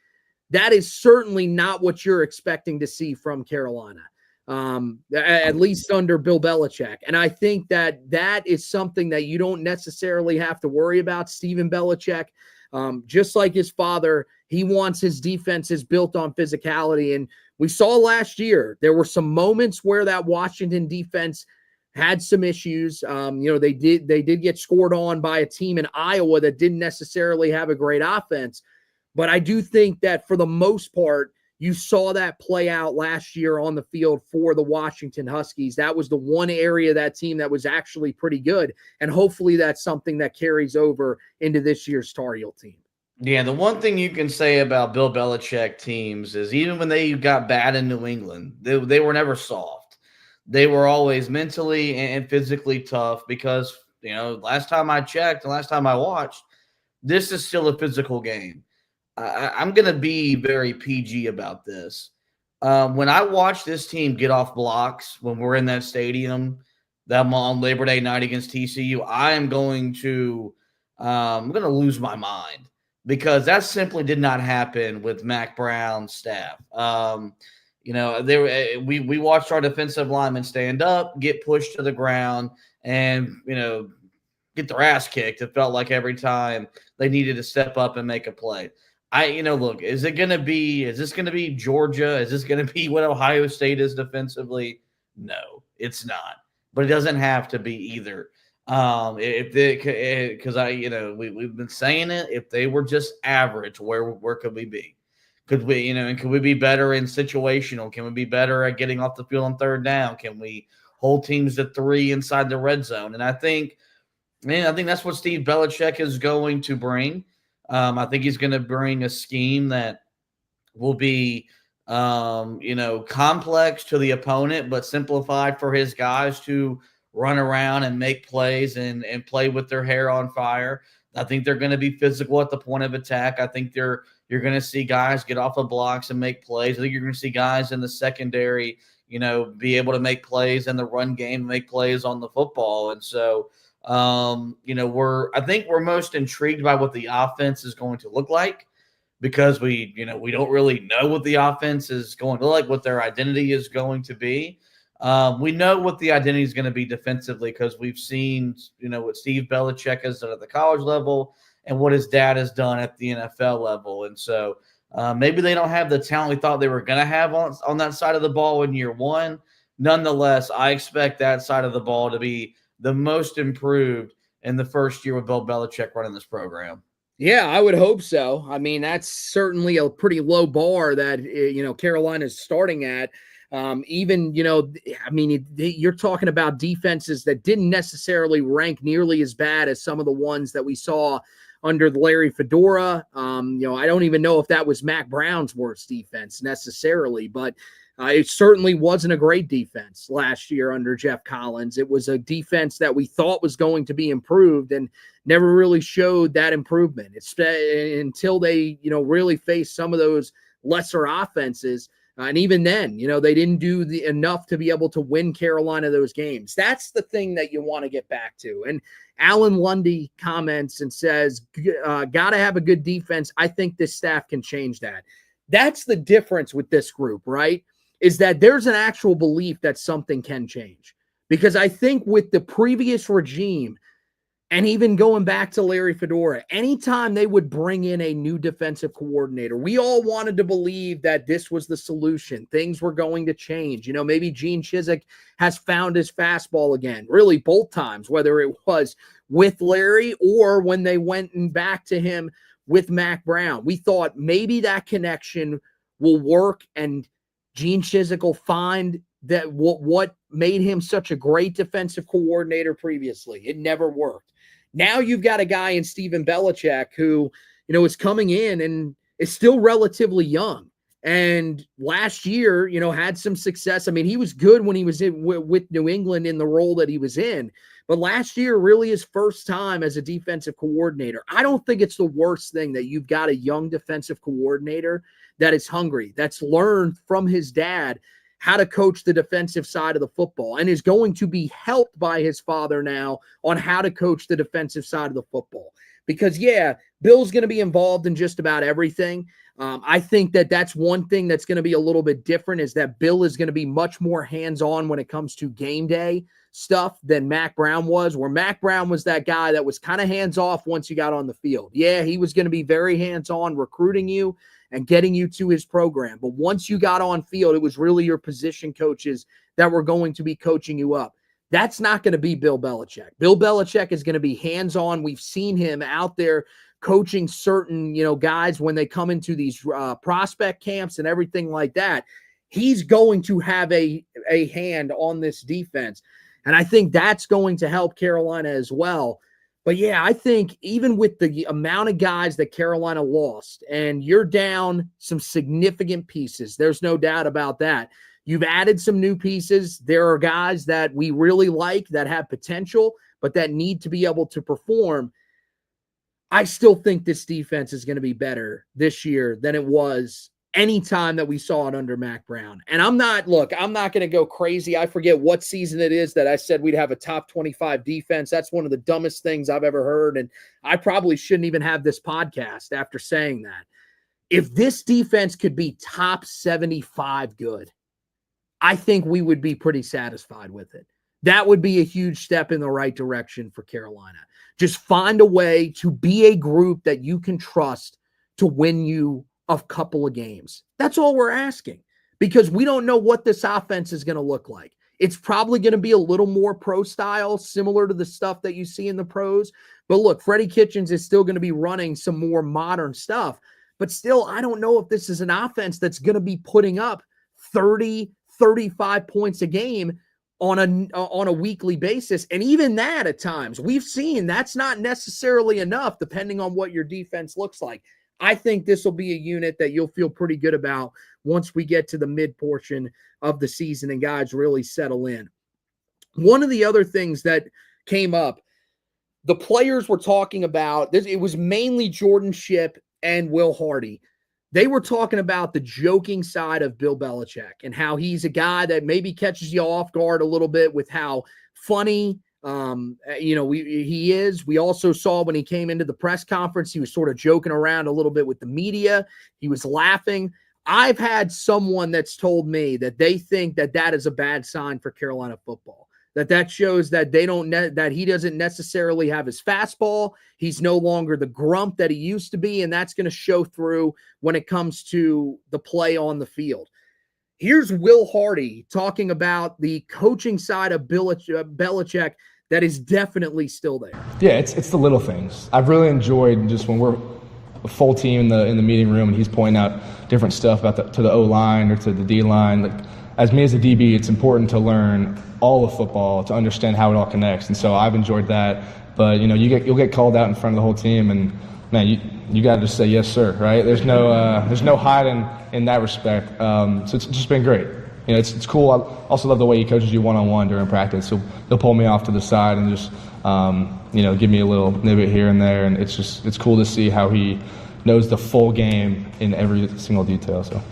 that is certainly not what you're expecting to see from Carolina, at least under Bill Belichick. And I think that is something that you don't necessarily have to worry about. Stephen Belichick, just like his father, he wants his defenses built on physicality. And we saw last year, there were some moments where that Washington defense had some issues. They did get scored on by a team in Iowa that didn't necessarily have a great offense. But I do think that for the most part, you saw that play out last year on the field for the Washington Huskies. That was the one area of that team that was actually pretty good. And hopefully that's something that carries over into this year's Tar Heel team. Yeah, the one thing you can say about Bill Belichick teams is even when they got bad in New England, they were never soft. They were always mentally and physically tough because, last time I checked and last time I watched, this is still a physical game. I'm going to be very PG about this. When I watch this team get off blocks when we're in that stadium, that on Labor Day night against TCU, I'm going to lose my mind, because that simply did not happen with Mac Brown's staff. We watched our defensive linemen stand up, get pushed to the ground, and get their ass kicked. It felt like every time they needed to step up and make a play. Look, is this going to be Georgia? Is this going to be what Ohio State is defensively? No, it's not. But it doesn't have to be either. We've been saying it. If they were just average, where could we be? Could we, and could we be better in situational? Can we be better at getting off the field on third down? Can we hold teams to 3 inside the red zone? And I think that's what Steve Belichick is going to bring. I think he's going to bring a scheme that will be, complex to the opponent, but simplified for his guys to run around and make plays and play with their hair on fire. I think they're going to be physical at the point of attack. I think you're going to see guys get off of blocks and make plays. I think you're going to see guys in the secondary, be able to make plays in the run game, make plays on the football. And so, I think we're most intrigued by what the offense is going to look like, because we don't really know what the offense is going to look like, what their identity is going to be. We know what the identity is going to be defensively, because we've seen, what Steve Belichick has done at the college level and what his dad has done at the NFL level. And so maybe they don't have the talent we thought they were going to have on that side of the ball in year one. Nonetheless, I expect that side of the ball to be the most improved in the first year with Bill Belichick running this program. Yeah, I would hope so. I mean, that's certainly a pretty low bar that, Carolina's starting at. You're talking about defenses that didn't necessarily rank nearly as bad as some of the ones that we saw under Larry Fedora. I don't even know if that was Mac Brown's worst defense necessarily, but it certainly wasn't a great defense last year under Jeff Collins. It was a defense that we thought was going to be improved and never really showed that improvement. It's until they, really faced some of those lesser offenses. And even then, they didn't do enough to be able to win Carolina those games. That's the thing that you want to get back to. And Alan Lundy comments and says, got to have a good defense. I think this staff can change that. That's the difference with this group, right? Is that there's an actual belief that something can change. Because I think with the previous regime, and even going back to Larry Fedora, anytime they would bring in a new defensive coordinator, we all wanted to believe that this was the solution. Things were going to change. Maybe Gene Chizik has found his fastball again, really both times, whether it was with Larry or when they went back to him with Mac Brown. We thought maybe that connection will work and Gene Chizik will find that what made him such a great defensive coordinator previously. It never worked. Now you've got a guy in Steven Belichick who, is coming in and is still relatively young. And last year, had some success. I mean, he was good when he was with New England in the role that he was in. But last year, really his first time as a defensive coordinator. I don't think it's the worst thing that you've got a young defensive coordinator that is hungry, that's learned from his dad how to coach the defensive side of the football and is going to be helped by his father now on how to coach the defensive side of the football. Because, Bill's going to be involved in just about everything. I think that's one thing that's going to be a little bit different is that Bill is going to be much more hands-on when it comes to game day stuff than Mac Brown was, where Mac Brown was that guy that was kind of hands-off once you got on the field. Yeah, he was going to be very hands-on recruiting you and getting you to his program. But once you got on field, it was really your position coaches that were going to be coaching you up. That's not going to be Bill Belichick. Bill Belichick is going to be hands-on. We've seen him out there coaching certain, guys when they come into these prospect camps and everything like that. He's going to have a hand on this defense. And I think that's going to help Carolina as well. But, I think even with the amount of guys that Carolina lost, and you're down some significant pieces, there's no doubt about that. You've added some new pieces. There are guys that we really like that have potential, but that need to be able to perform. I still think this defense is going to be better this year than it was any time that we saw it under Mac Brown. And I'm not going to go crazy. I forget what season it is that I said we'd have a top 25 defense. That's one of the dumbest things I've ever heard. And I probably shouldn't even have this podcast after saying that. If this defense could be top 75 good, I think we would be pretty satisfied with it. That would be a huge step in the right direction for Carolina. Just find a way to be a group that you can trust to win you a couple of games. That's all we're asking, because we don't know what this offense is going to look like. It's probably going to be a little more pro style, similar to the stuff that you see in the pros. But look, Freddie Kitchens is still going to be running some more modern stuff. But still, I don't know if this is an offense that's going to be putting up 30, 35 points a game on a weekly basis. And even that at times, we've seen that's not necessarily enough depending on what your defense looks like. I think this will be a unit that you'll feel pretty good about once we get to the mid portion of the season and guys really settle in. One of the other things that came up, the players were talking about this. It was mainly Jordan Shipp and Will Hardy. They were talking about the joking side of Bill Belichick and how he's a guy that maybe catches you off guard a little bit with how funny he is. We also saw when he came into the press conference, he was sort of joking around a little bit with the media. He was laughing. I've had someone that's told me that they think that is a bad sign for Carolina football. That shows that that he doesn't necessarily have his fastball. He's no longer the grump that he used to be, and that's going to show through when it comes to the play on the field. Here's Will Hardy talking about the coaching side of Belichick that is definitely still there. Yeah, it's the little things. I've really enjoyed just when we're a full team in the meeting room and he's pointing out different stuff about to the O-line or to the D-line. Like, as me as a DB, it's important to learn all of football to understand how it all connects. And so I've enjoyed that. But you'll get called out in front of the whole team, and man, you got to just say yes, sir, right? There's no hiding in that respect. So it's just been great. It's cool. I also love the way he coaches you one-on-one during practice. He'll pull me off to the side and just give me a little nibble here and there, and it's cool to see how he knows the full game in every single detail. So.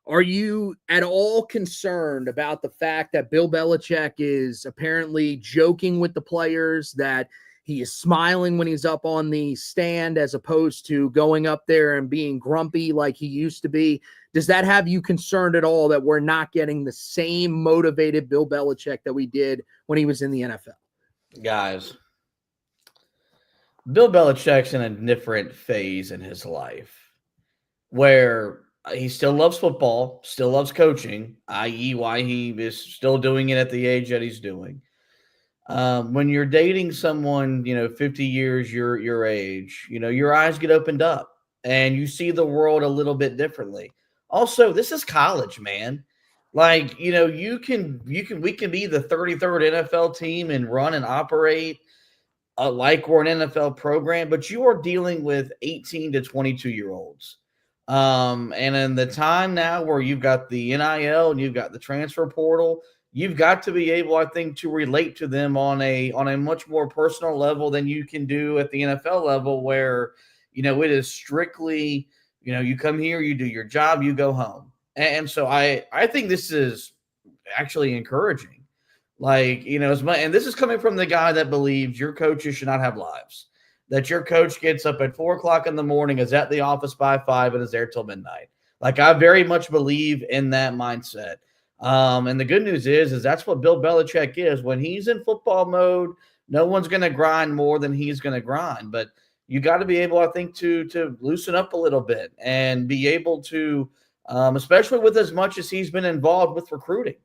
Are you at all concerned about the fact that Bill Belichick is apparently joking with the players, that he is smiling when he's up on the stand as opposed to going up there and being grumpy like he used to be? Does that have you concerned at all that we're not getting the same motivated Bill Belichick that we did when he was in the NFL? Guys, Bill Belichick's in a different phase in his life where he still loves football, still loves coaching, i.e. why he is still doing it at the age that he's doing. When you're dating someone, 50 years your age, your eyes get opened up and you see the world a little bit differently. Also, this is college, man. Like, we can be the 33rd NFL team and run and operate like we're an NFL program, but you are dealing with 18 to 22-year-olds. And in the time now where you've got the NIL and you've got the transfer portal, you've got to be able, I think, to relate to them on a much more personal level than you can do at the NFL level, where, it is strictly, you come here, you do your job, you go home. And so I think this is actually encouraging. Like, and this is coming from the guy that believes your coaches should not have lives. That your coach gets up at 4:00 in the morning, is at the office by 5, and is there till midnight. Like, I very much believe in that mindset. And the good news is that's what Bill Belichick is. When he's in football mode, no one's going to grind more than he's going to grind. But you got to be able, I think, to loosen up a little bit and be able to, especially with as much as he's been involved with recruiting,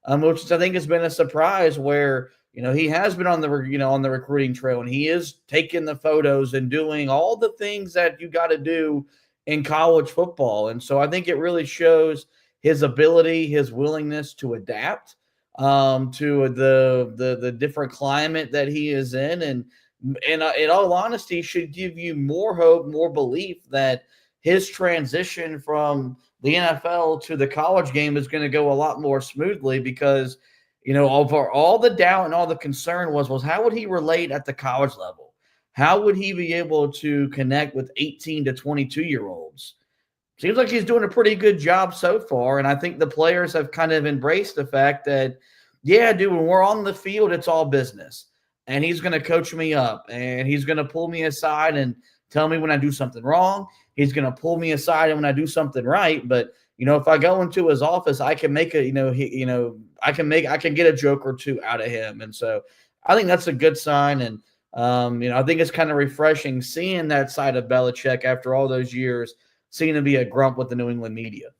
which I think has been a surprise where, he has been on the recruiting trail, and he is taking the photos and doing all the things that you got to do in college football. And so I think it really shows his ability, his willingness to adapt to the different climate that he is in. And in all honesty, should give you more hope, more belief that his transition from the NFL to the college game is going to go a lot more smoothly, because over all the doubt and all the concern was how would he relate at the college level? How would he be able to connect with 18 to 22-year-olds? Seems like he's doing a pretty good job so far, and I think the players have kind of embraced the fact that, yeah, dude, when we're on the field, it's all business, and he's going to coach me up, and he's going to pull me aside and tell me when I do something wrong. He's going to pull me aside when I do something right, but if I go into his office, I can make I can get a joke or two out of him. And so I think that's a good sign. And, I think it's kind of refreshing seeing that side of Belichick after all those years, seeing him be a grump with the New England media.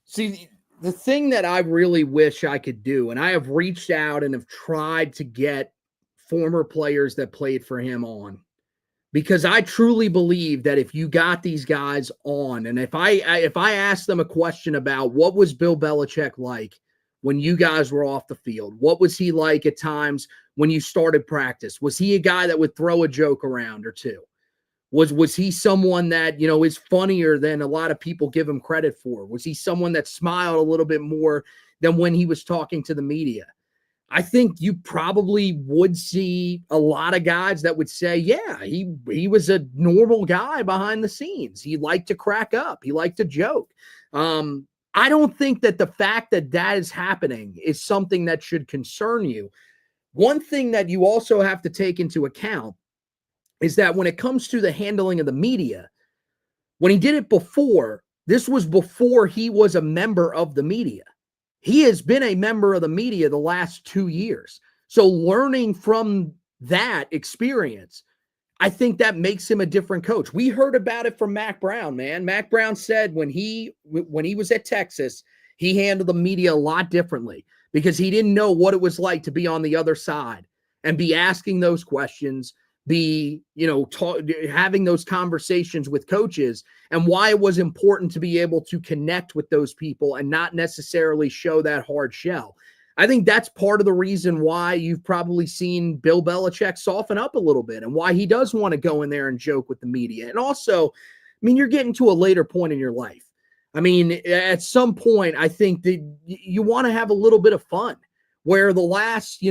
See, the thing that I really wish I could do, and I have reached out and have tried to get former players that played for him on, because I truly believe that if you got these guys on, and if I asked them a question about what was Bill Belichick like when you guys were off the field, what was he like at times when you started practice? Was he a guy that would throw a joke around or two? Was he someone that, is funnier than a lot of people give him credit for? Was he someone that smiled a little bit more than when he was talking to the media? I think you probably would see a lot of guys that would say, yeah, he was a normal guy behind the scenes. He liked to crack up. He liked to joke. I don't think that the fact that that is happening is something that should concern you. One thing that you also have to take into account is that when it comes to the handling of the media, when he did it before, this was before he was a member of the media. He has been a member of the media the last 2 years. So learning from that experience, I think that makes him a different coach. We heard about it from Mac Brown, man. Mac Brown said when he was at Texas, he handled the media a lot differently because he didn't know what it was like to be on the other side and be asking those questions, be, having those conversations with coaches, and why it was important to be able to connect with those people and not necessarily show that hard shell. I think that's part of the reason why you've probably seen Bill Belichick soften up a little bit and why he does want to go in there and joke with the media. And also, I mean, you're getting to a later point in your life. I mean, at some point, I think that you want to have a little bit of fun, where the last,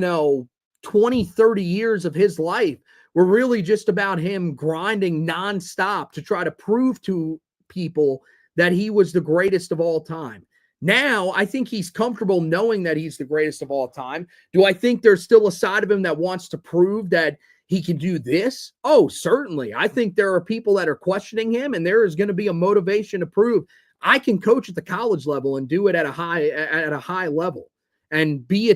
20, 30 years of his life were really just about him grinding nonstop to try to prove to people that he was the greatest of all time. Now, I think he's comfortable knowing that he's the greatest of all time. Do I think there's still a side of him that wants to prove that he can do this? Oh, certainly. I think there are people that are questioning him, and there is going to be a motivation to prove I can coach at the college level and do it at a high level and be a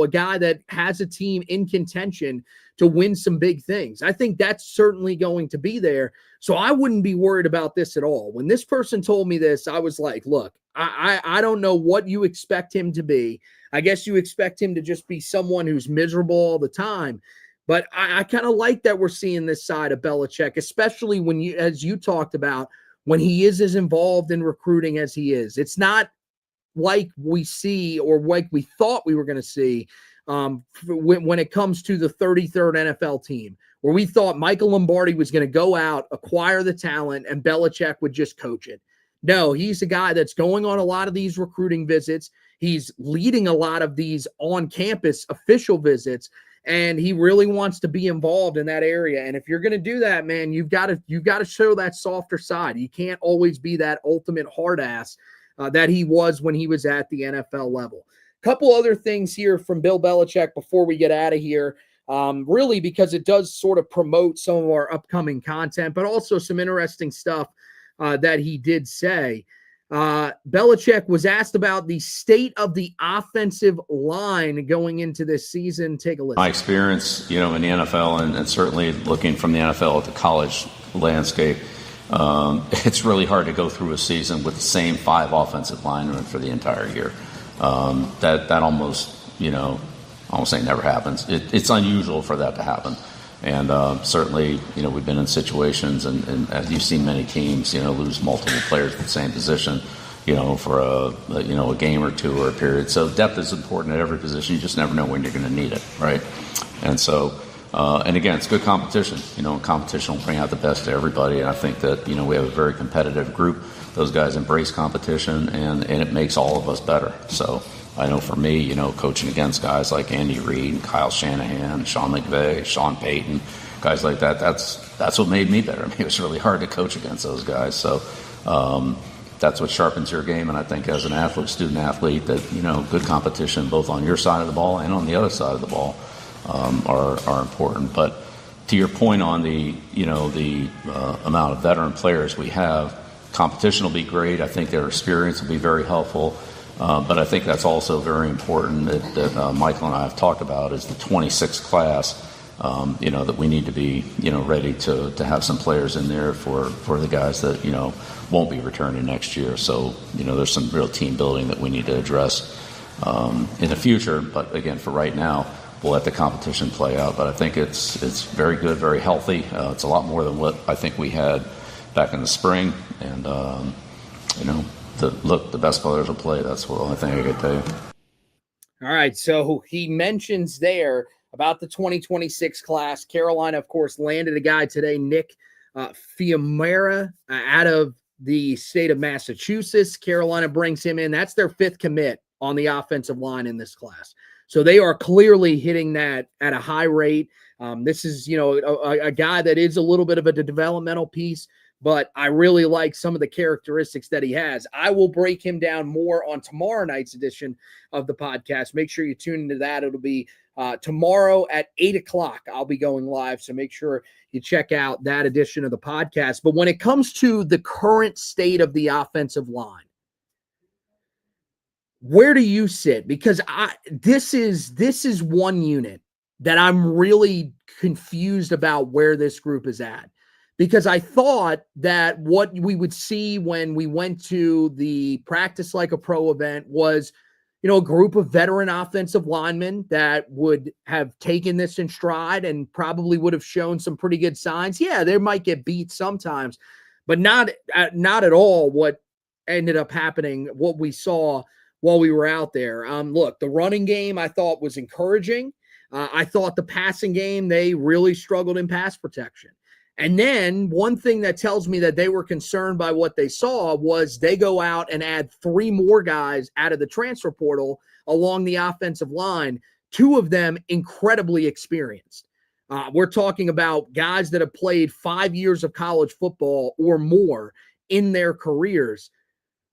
guy that has a team in contention to win some big things. I think that's certainly going to be there. So I wouldn't be worried about this at all. When this person told me this, I was like, look, I don't know what you expect him to be. I guess you expect him to just be someone who's miserable all the time. But I kind of like that we're seeing this side of Belichick, especially when as you talked about, when he is as involved in recruiting as he is. It's not like we see or like we thought we were going to see when it comes to the 33rd NFL team, where we thought Michael Lombardi was going to go out, acquire the talent, and Belichick would just coach it. No, he's a guy that's going on a lot of these recruiting visits. He's leading a lot of these on-campus official visits, and he really wants to be involved in that area. And if you're going to do that, man, you've got to show that softer side. You can't always be that ultimate hard ass that he was when he was at the NFL level. Couple other things here from Bill Belichick before we get out of here, really because it does sort of promote some of our upcoming content, but also some interesting stuff that he did say. Belichick was asked about the state of the offensive line going into this season. Take a listen. My experience, in the NFL and certainly looking from the NFL at the college landscape, it's really hard to go through a season with the same 5 offensive linemen for the entire year. That almost, I won't say never happens. It's unusual for that to happen. And certainly, we've been in situations, and as you've seen many teams, lose multiple players at the same position, for a game or two or a period. So depth is important at every position. You just never know when you're going to need it, right? And so, and again, it's good competition. Competition will bring out the best of everybody. And I think that, we have a very competitive group. Those guys embrace competition, and it makes all of us better. So I know for me, coaching against guys like Andy Reid, Kyle Shanahan, Sean McVay, Sean Payton, guys like that, that's what made me better. I mean, it was really hard to coach against those guys. So that's what sharpens your game. And I think as an athlete, student athlete, that, good competition both on your side of the ball and on the other side of the ball are important. But to your point on the amount of veteran players we have, competition will be great. I think their experience will be very helpful. But I think that's also very important that Michael and I have talked about is the 26th class, that we need to be, ready to have some players in there for the guys that, won't be returning next year. So, there's some real team building that we need to address in the future. But again, for right now, we'll let the competition play out. But I think it's very good, very healthy. It's a lot more than what I think we had back in the spring. And, the best players will play. That's the only thing I can tell you. All right, so he mentions there about the 2026 class. Carolina, of course, landed a guy today, Nick Fiumara, out of the state of Massachusetts. Carolina brings him in. That's their 5th commit on the offensive line in this class. So they are clearly hitting that at a high rate. This is, a guy that is a little bit of a developmental piece, but I really like some of the characteristics that he has. I will break him down more on tomorrow night's edition of the podcast. Make sure you tune into that. It'll be tomorrow at 8 o'clock. I'll be going live, so make sure you check out that edition of the podcast. But when it comes to the current state of the offensive line, where do you sit? Because this is one unit that I'm really confused about where this group is at. Because I thought that what we would see when we went to the Practice Like a Pro event was, a group of veteran offensive linemen that would have taken this in stride and probably would have shown some pretty good signs. Yeah, they might get beat sometimes, but not at all what ended up happening, what we saw while we were out there. Look, the running game I thought was encouraging. I thought the passing game, they really struggled in pass protection. And then one thing that tells me that they were concerned by what they saw was they go out and add 3 more guys out of the transfer portal along the offensive line, 2 of them incredibly experienced. We're talking about guys that have played 5 years of college football or more in their careers.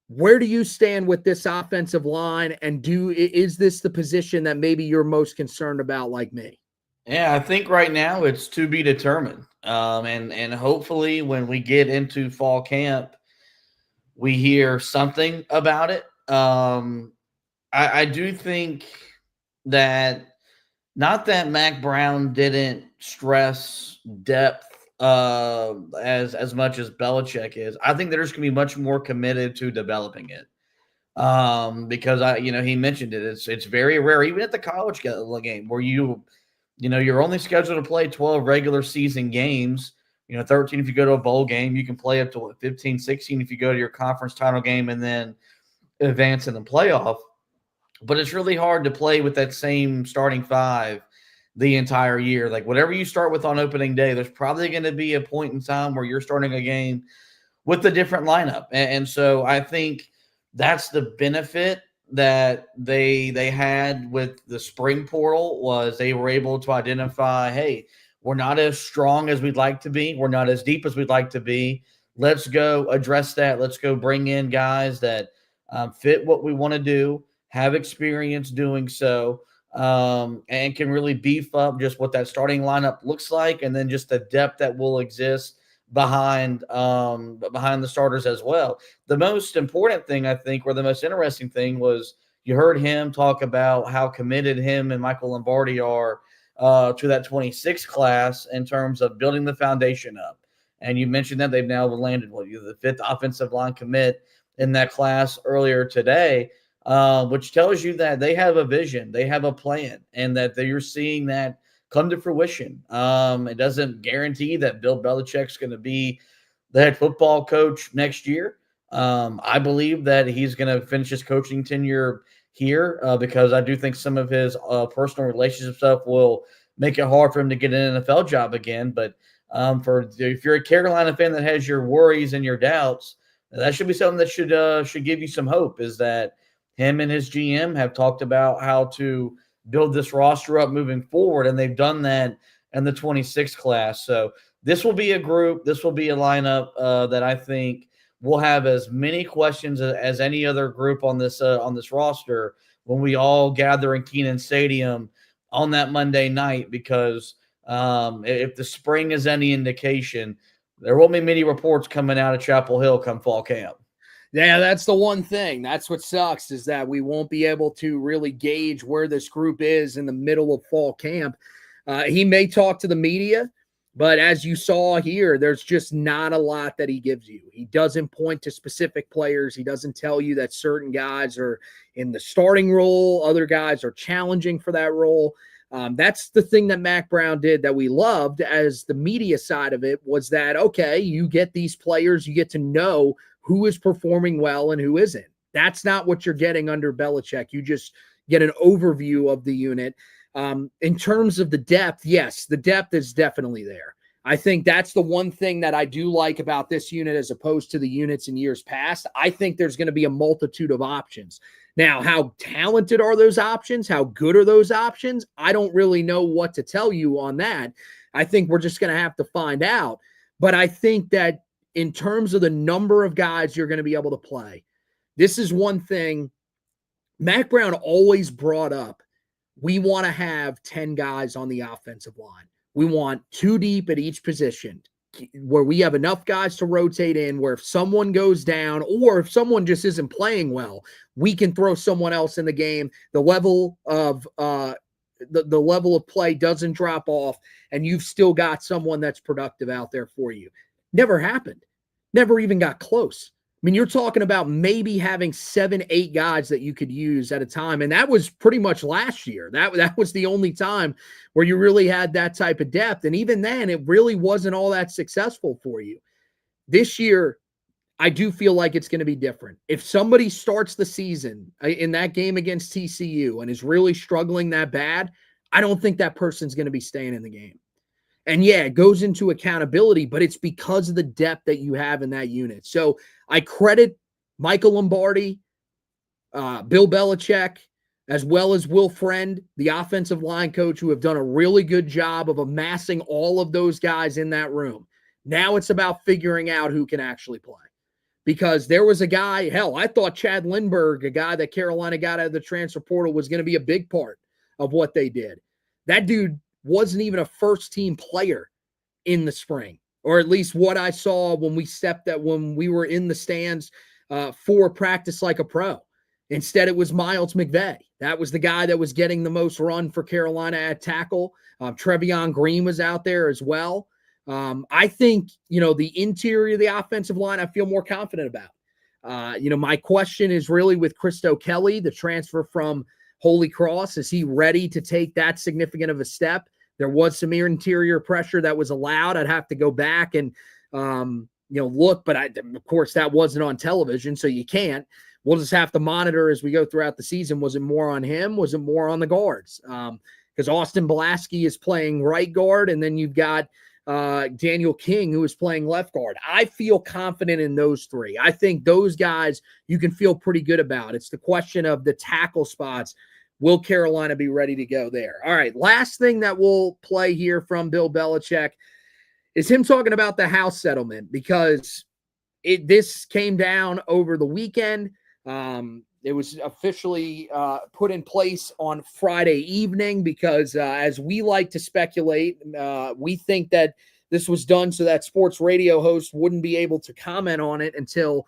Where do you stand with this offensive line, and is this the position that maybe you're most concerned about like me? Yeah, I think right now it's to be determined. And hopefully when we get into fall camp, we hear something about it. I do think that not that Mac Brown didn't stress depth as much as Belichick is. I think they're just going to be much more committed to developing it. Because he mentioned it. It's very rare, even at the college game, where you're only scheduled to play 12 regular season games. 13 if you go to a bowl game. You can play up to 15, 16 if you go to your conference title game and then advance in the playoff. But it's really hard to play with that same starting 5 the entire year. Like whatever you start with on opening day, there's probably going to be a point in time where you're starting a game with a different lineup. And so I think that's the benefit that they had with the spring portal, was they were able to identify, hey, we're not as strong as we'd like to be. We're not as deep as we'd like to be. Let's go address that. Let's go bring in guys that fit what we want to do, have experience doing so, and can really beef up just what that starting lineup looks like, and then just the depth that will exist behind the starters as well. The most important thing, I think, or the most interesting thing, was you heard him talk about how committed him and Michael Lombardi are to that 26 class in terms of building the foundation up. And you mentioned that they've now landed the 5th offensive line commit in that class earlier today, which tells you that they have a vision, they have a plan, and that you're seeing that come to fruition. It doesn't guarantee that Bill Belichick's going to be the head football coach next year. I believe that he's going to finish his coaching tenure here because I do think some of his personal relationship stuff will make it hard for him to get an NFL job again. But if you're a Carolina fan that has your worries and your doubts, that should be something that should give you some hope, is that him and his GM have talked about how to build this roster up moving forward, and they've done that in the 26 class. So this will be a group, this will be a lineup that I think will have as many questions as any other group on this roster when we all gather in Kenan Stadium on that Monday night, because if the spring is any indication, there won't be many reports coming out of Chapel Hill come fall camp. Yeah, that's the one thing. That's what sucks, is that we won't be able to really gauge where this group is in the middle of fall camp. He may talk to the media, but as you saw here, there's just not a lot that he gives you. He doesn't point to specific players. He doesn't tell you that certain guys are in the starting role, other guys are challenging for that role. That's the thing that Mac Brown did that we loved as the media side of it, was that, okay, you get these players, you get to know who is performing well and who isn't. That's not what you're getting under Belichick. You just get an overview of the unit. In terms of the depth, yes, the depth is definitely there. I think that's the one thing that I do like about this unit as opposed to the units in years past. I think there's going to be a multitude of options. Now, how talented are those options? How good are those options? I don't really know what to tell you on that. I think we're just going to have to find out. But I think that in terms of the number of guys you're going to be able to play, this is one thing Mac Brown always brought up. We want to have 10 guys on the offensive line. We want 2 deep at each position, where we have enough guys to rotate in, where if someone goes down or if someone just isn't playing well, we can throw someone else in the game. The level of the level of play doesn't drop off, and you've still got someone that's productive out there for you. Never happened. Never even got close. I mean, you're talking about maybe having 7, 8 guys that you could use at a time. And that was pretty much last year. That was the only time where you really had that type of depth. And even then, it really wasn't all that successful for you. This year, I do feel like it's going to be different. If somebody starts the season in that game against TCU and is really struggling that bad, I don't think that person's going to be staying in the game. And yeah, it goes into accountability, but it's because of the depth that you have in that unit. So I credit Michael Lombardi, Bill Belichick, as well as Will Friend, the offensive line coach, who have done a really good job of amassing all of those guys in that room. Now it's about figuring out who can actually play. Because there was a guy, hell, I thought Chad Lindbergh, a guy that Carolina got out of the transfer portal, was going to be a big part of what they did. That dude wasn't even a first-team player in the spring, or at least what I saw when we were in the stands for practice like a pro. Instead, it was Miles McVay. That was the guy that was getting the most run for Carolina at tackle. Trevion Green was out there as well. I think, the interior of the offensive line, I feel more confident about. My question is really with Christo Kelly, the transfer from Holy Cross. Is he ready to take that significant of a step? There was some interior pressure that was allowed. I'd have to go back and, look, but of course that wasn't on television, so you can't. We'll just have to monitor as we go throughout the season. Was it more on him? Was it more on the guards? Because Austin Blasky is playing right guard, and then you've got Daniel King, who is playing left guard. I feel confident in those three. I think those guys you can feel pretty good about. It's the question of the tackle spots. Will Carolina be ready to go there? All right, last thing that we'll play here from Bill Belichick is him talking about the house settlement, because this came down over the weekend. It was officially put in place on Friday evening because, as we like to speculate, we think that this was done so that sports radio hosts wouldn't be able to comment on it until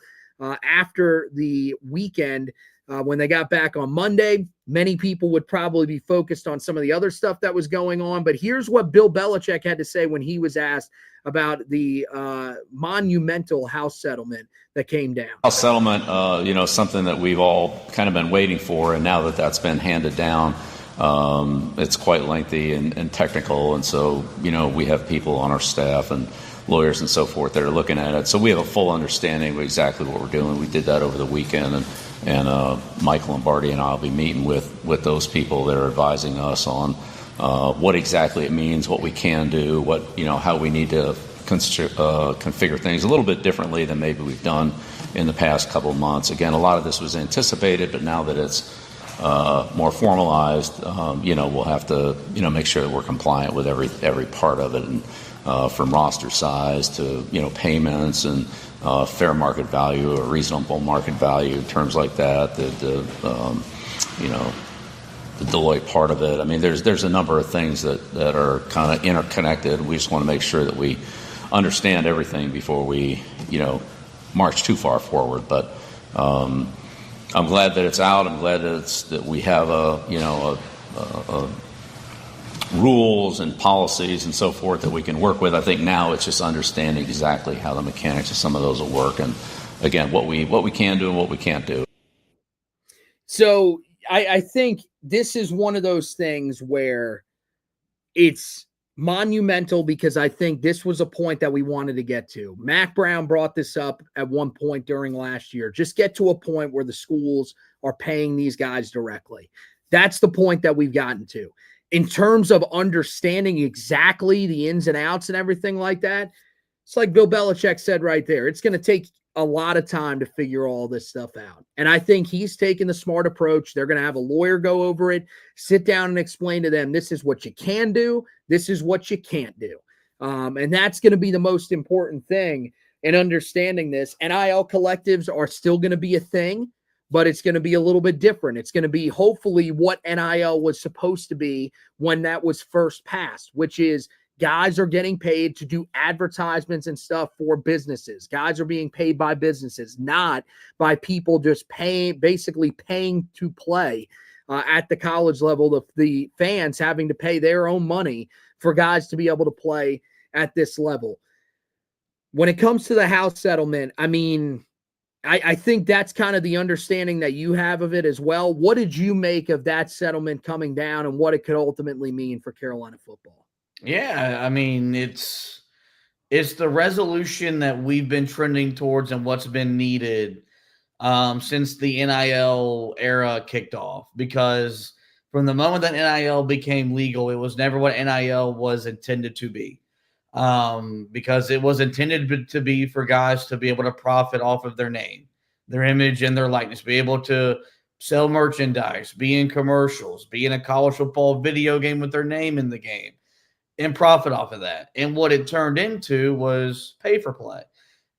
after the weekend. When they got back on Monday, many people would probably be focused on some of the other stuff that was going on. But here's what Bill Belichick had to say when he was asked about the monumental house settlement that came down. House settlement, something that we've all kind of been waiting for, and now that that's been handed down, it's quite lengthy and technical, and so, we have people on our staff and lawyers and so forth that are looking at it. So we have a full understanding of exactly what we're doing. We did that over the weekend, and Michael Lombardi and I will be meeting with those people that are advising us on what exactly it means, what we can do, how we need to configure things a little bit differently than maybe we've done in the past couple of months. Again, a lot of this was anticipated, but now that it's more formalized, we'll have to, make sure that we're compliant with every part of it, and from roster size to, payments and fair market value or reasonable market value, terms like that, the Deloitte part of it. I mean, there's a number of things that are kind of interconnected. We just want to make sure that we understand everything before we, march too far forward. But I'm glad that it's out. I'm glad that we have rules and policies and so forth that we can work with. I think now it's just understanding exactly how the mechanics of some of those will work, and again, what we can do and what we can't do. So I think this is one of those things where it's monumental, because I think this was a point that we wanted to get to. Mac Brown brought this up at one point during last year. Just get to a point where the schools are paying these guys directly. That's the point that we've gotten to. In terms of understanding exactly the ins and outs and everything like that, it's like Bill Belichick said right there. It's going to take a lot of time to figure all this stuff out. And I think he's taken the smart approach. They're going to have a lawyer go over it, sit down and explain to them, this is what you can do, this is what you can't do. And that's going to be the most important thing in understanding this. NIL collectives are still going to be a thing, but it's going to be a little bit different. It's going to be hopefully what NIL was supposed to be when that was first passed, which is guys are getting paid to do advertisements and stuff for businesses. Guys are being paid by businesses, not by people just basically paying to play at the college level. The fans having to pay their own money for guys to be able to play at this level. When it comes to the house settlement, I mean, I think that's kind of the understanding that you have of it as well. What did you make of that settlement coming down and what it could ultimately mean for Carolina football? Yeah, I mean, it's It's the resolution that we've been trending towards and what's been needed since the NIL era kicked off. Because from the moment that NIL became legal, it was never what NIL was intended to be. Because it was intended to be for guys to be able to profit off of their name, their image, and their likeness, be able to sell merchandise, be in commercials, be in a college football video game with their name in the game, and profit off of that. And what it turned into was pay for play.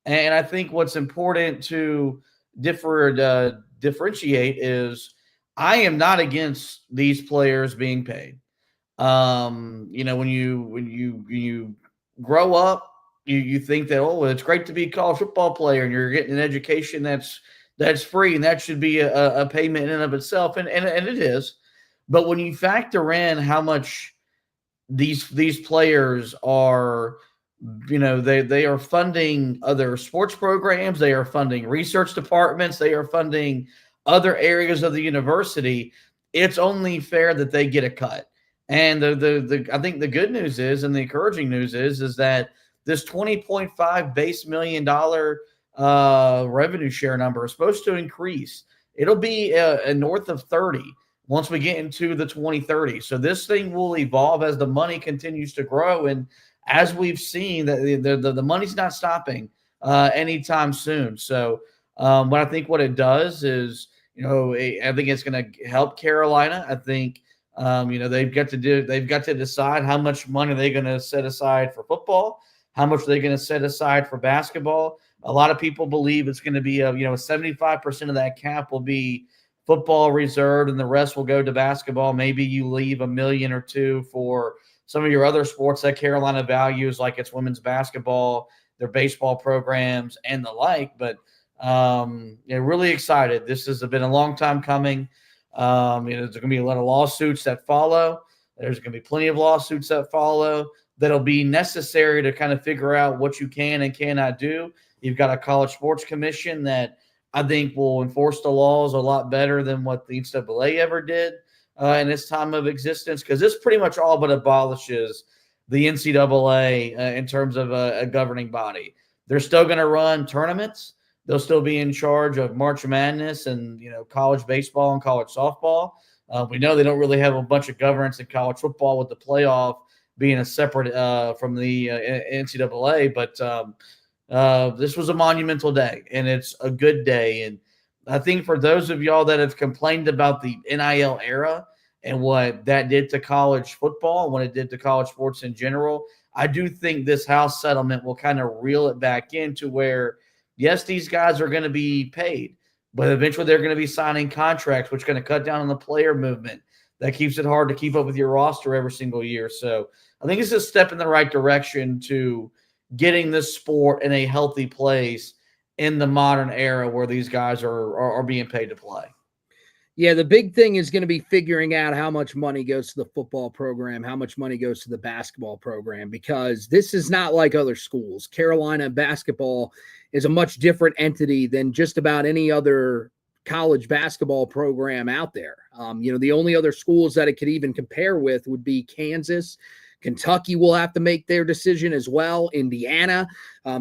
And I think what's important to differentiate is I am not against these players being paid. When you grow up, you think that, oh, it's great to be a college football player and you're getting an education that's free, and that should be a payment in and of itself, and it is. But when you factor in how much these players are, they are funding other sports programs, they are funding research departments, they are funding other areas of the university, it's only fair that they get a cut. And I think the good news is, and the encouraging news is that this $20.5 base million revenue share number is supposed to increase. It'll be north of 30 once we get into the 2030. So this thing will evolve as the money continues to grow. And as we've seen, that the money's not stopping anytime soon. So I think what it does is, I think it's going to help Carolina. I think they've got to decide how much money they're going to set aside for football, how much they're going to set aside for basketball. A lot of people believe it's going to be 75% of that cap will be football reserved, and the rest will go to basketball. Maybe you leave $1 million or $2 million for some of your other sports that Carolina values, like its women's basketball, their baseball programs, and the like. But really excited. This has been a long time coming. There's going to be a lot of lawsuits that follow. There's going to be plenty of lawsuits that follow that'll be necessary to kind of figure out what you can and cannot do. You've got a college sports commission that I think will enforce the laws a lot better than what the NCAA ever did in its time of existence, because this pretty much all but abolishes the NCAA in terms of a governing body. They're still going to run tournaments. They'll still be in charge of March Madness and college baseball and college softball. We know they don't really have a bunch of governance in college football, with the playoff being a separate from the NCAA. But this was a monumental day, and it's a good day. And I think for those of y'all that have complained about the NIL era and what that did to college football and what it did to college sports in general, I do think this House settlement will kind of reel it back into where, yes, these guys are going to be paid, but eventually they're going to be signing contracts, which is going to cut down on the player movement. That keeps it hard to keep up with your roster every single year. So I think it's a step in the right direction to getting this sport in a healthy place in the modern era where these guys are being paid to play. Yeah, the big thing is going to be figuring out how much money goes to the football program, how much money goes to the basketball program, because this is not like other schools. Carolina basketball is a much different entity than just about any other college basketball program out there. The only other schools that it could even compare with would be Kansas. Kentucky will have to make their decision as well. Indiana.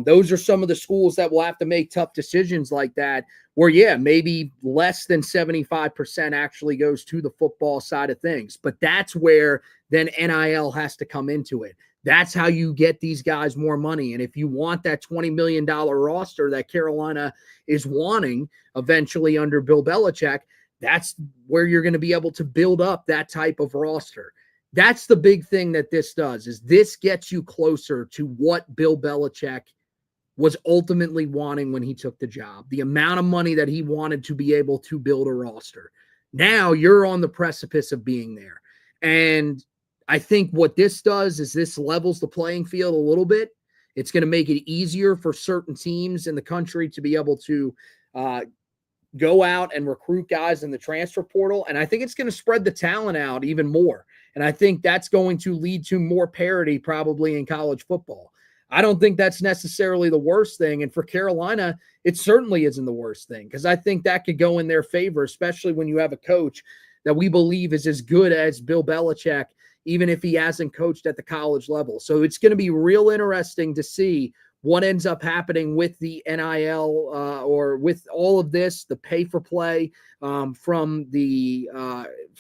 Those are some of the schools that will have to make tough decisions like that, where, maybe less than 75% actually goes to the football side of things. But that's where then NIL has to come into it. That's how you get these guys more money. And if you want that $20 million roster that Carolina is wanting eventually under Bill Belichick, that's where you're going to be able to build up that type of roster. That's the big thing that this does, is this gets you closer to what Bill Belichick was ultimately wanting when he took the job, the amount of money that he wanted to be able to build a roster. Now you're on the precipice of being there. And I think what this does is this levels the playing field a little bit. It's going to make it easier for certain teams in the country to be able to go out and recruit guys in the transfer portal. And I think it's going to spread the talent out even more. And I think that's going to lead to more parity probably in college football. I don't think that's necessarily the worst thing. And for Carolina, it certainly isn't the worst thing, because I think that could go in their favor, especially when you have a coach that we believe is as good as Bill Belichick even if he hasn't coached at the college level. So it's going to be real interesting to see what ends up happening with the NIL or with all of this, the pay for play from the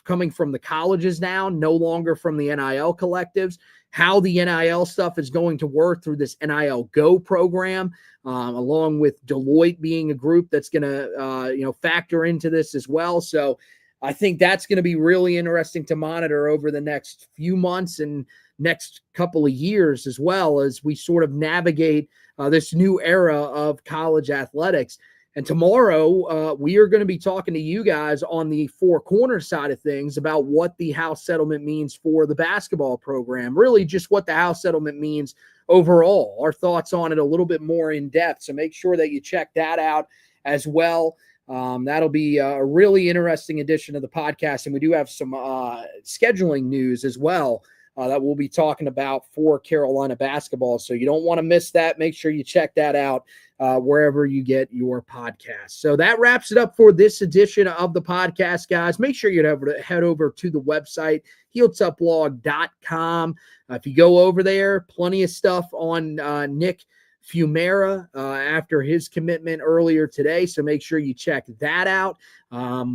coming from the colleges now, no longer from the NIL collectives, how the NIL stuff is going to work through this NIL Go program, along with Deloitte being a group that's going to, factor into this as well. So I think that's going to be really interesting to monitor over the next few months and next couple of years, as well as we sort of navigate this new era of college athletics. And tomorrow, we are going to be talking to you guys on the Four Corners side of things about what the house settlement means for the basketball program, really just what the house settlement means overall, our thoughts on it a little bit more in depth. So make sure that you check that out as well. That'll be a really interesting edition of the podcast. And we do have some scheduling news as well that we'll be talking about for Carolina basketball. So you don't want to miss that. Make sure you check that out wherever you get your podcast. So that wraps it up for this edition of the podcast, guys. Make sure you head over to the website, heeltupblog.com. If you go over there, plenty of stuff on Nick Fumera after his commitment earlier today. So make sure you check that out.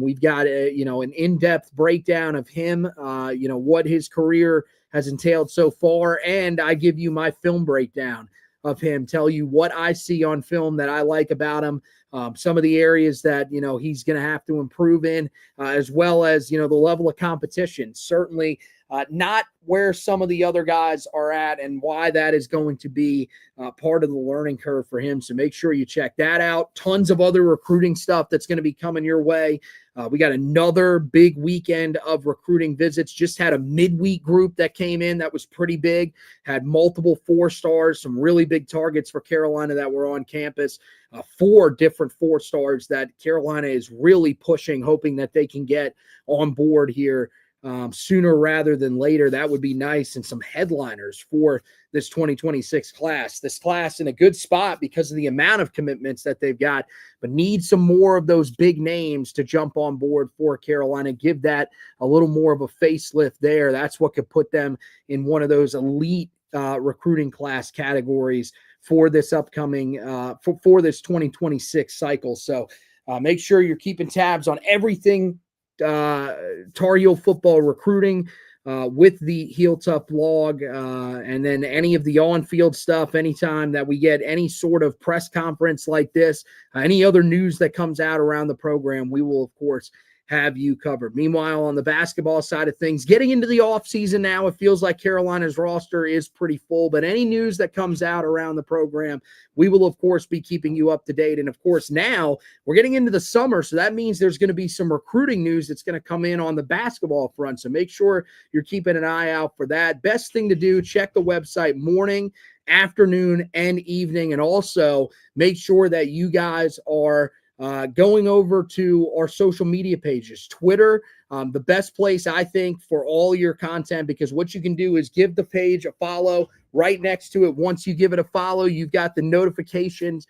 We've got an in-depth breakdown of him, what his career has entailed so far. And I give you my film breakdown of him, tell you what I see on film that I like about him, some of the areas that, he's going to have to improve in, as well as, the level of competition. Certainly not where some of the other guys are at, and why that is going to be part of the learning curve for him. So make sure you check that out. Tons of other recruiting stuff that's going to be coming your way. We got another big weekend of recruiting visits. Just had a midweek group that came in that was pretty big, had multiple 4-stars, some really big targets for Carolina that were on campus, 4 different 4-stars that Carolina is really pushing, hoping that they can get on board here sooner rather than later. That would be nice. And some headliners for this 2026 class. This class in a good spot because of the amount of commitments that they've got, but need some more of those big names to jump on board for Carolina. Give that a little more of a facelift there. That's what could put them in one of those elite recruiting class categories for this upcoming for this 2026 cycle. So make sure you're keeping tabs on everything Tar Heel football recruiting with the Heel Tough blog, and then any of the on-field stuff. Anytime that we get any sort of press conference like this, any other news that comes out around the program, we will of course have you covered. Meanwhile, on the basketball side of things, getting into the offseason now, it feels like Carolina's roster is pretty full, but any news that comes out around the program, we will, of course, be keeping you up to date. And, of course, now we're getting into the summer, so that means there's going to be some recruiting news that's going to come in on the basketball front. So make sure you're keeping an eye out for that. Best thing to do, check the website morning, afternoon, and evening. And also make sure that you guys are going over to our social media pages. Twitter, the best place, I think, for all your content, because what you can do is give the page a follow. Right next to it, once you give it a follow, you've got the notifications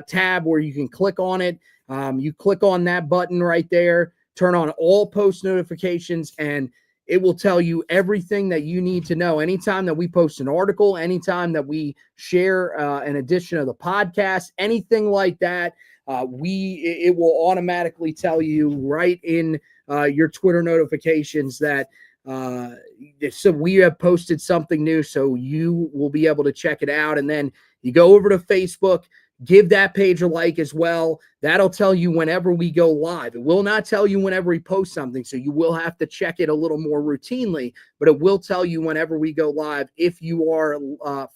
tab where you can click on it. You click on that button right there, turn on all post notifications, and it will tell you everything that you need to know. Anytime that we post an article, anytime that we share an edition of the podcast, anything like that, it will automatically tell you right in your Twitter notifications that so we have posted something new, so you will be able to check it out. And then you go over to Facebook, give that page a like as well. That'll tell you whenever we go live. It will not tell you whenever we post something, so you will have to check it a little more routinely, but it will tell you whenever we go live if you are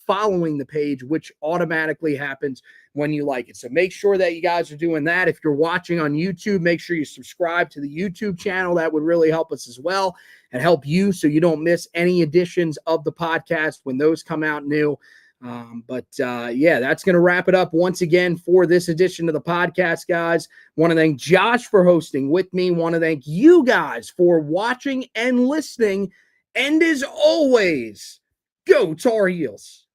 following the page, which automatically happens when you like it. So make sure that you guys are doing that. If you're watching on YouTube, make sure you subscribe to the YouTube channel. That would really help us as well and help you so you don't miss any editions of the podcast when those come out new. Yeah, that's going to wrap it up once again for this edition of the podcast, guys. Want to thank Josh for hosting with me. Want to thank you guys for watching and listening. And as always, go Tar Heels.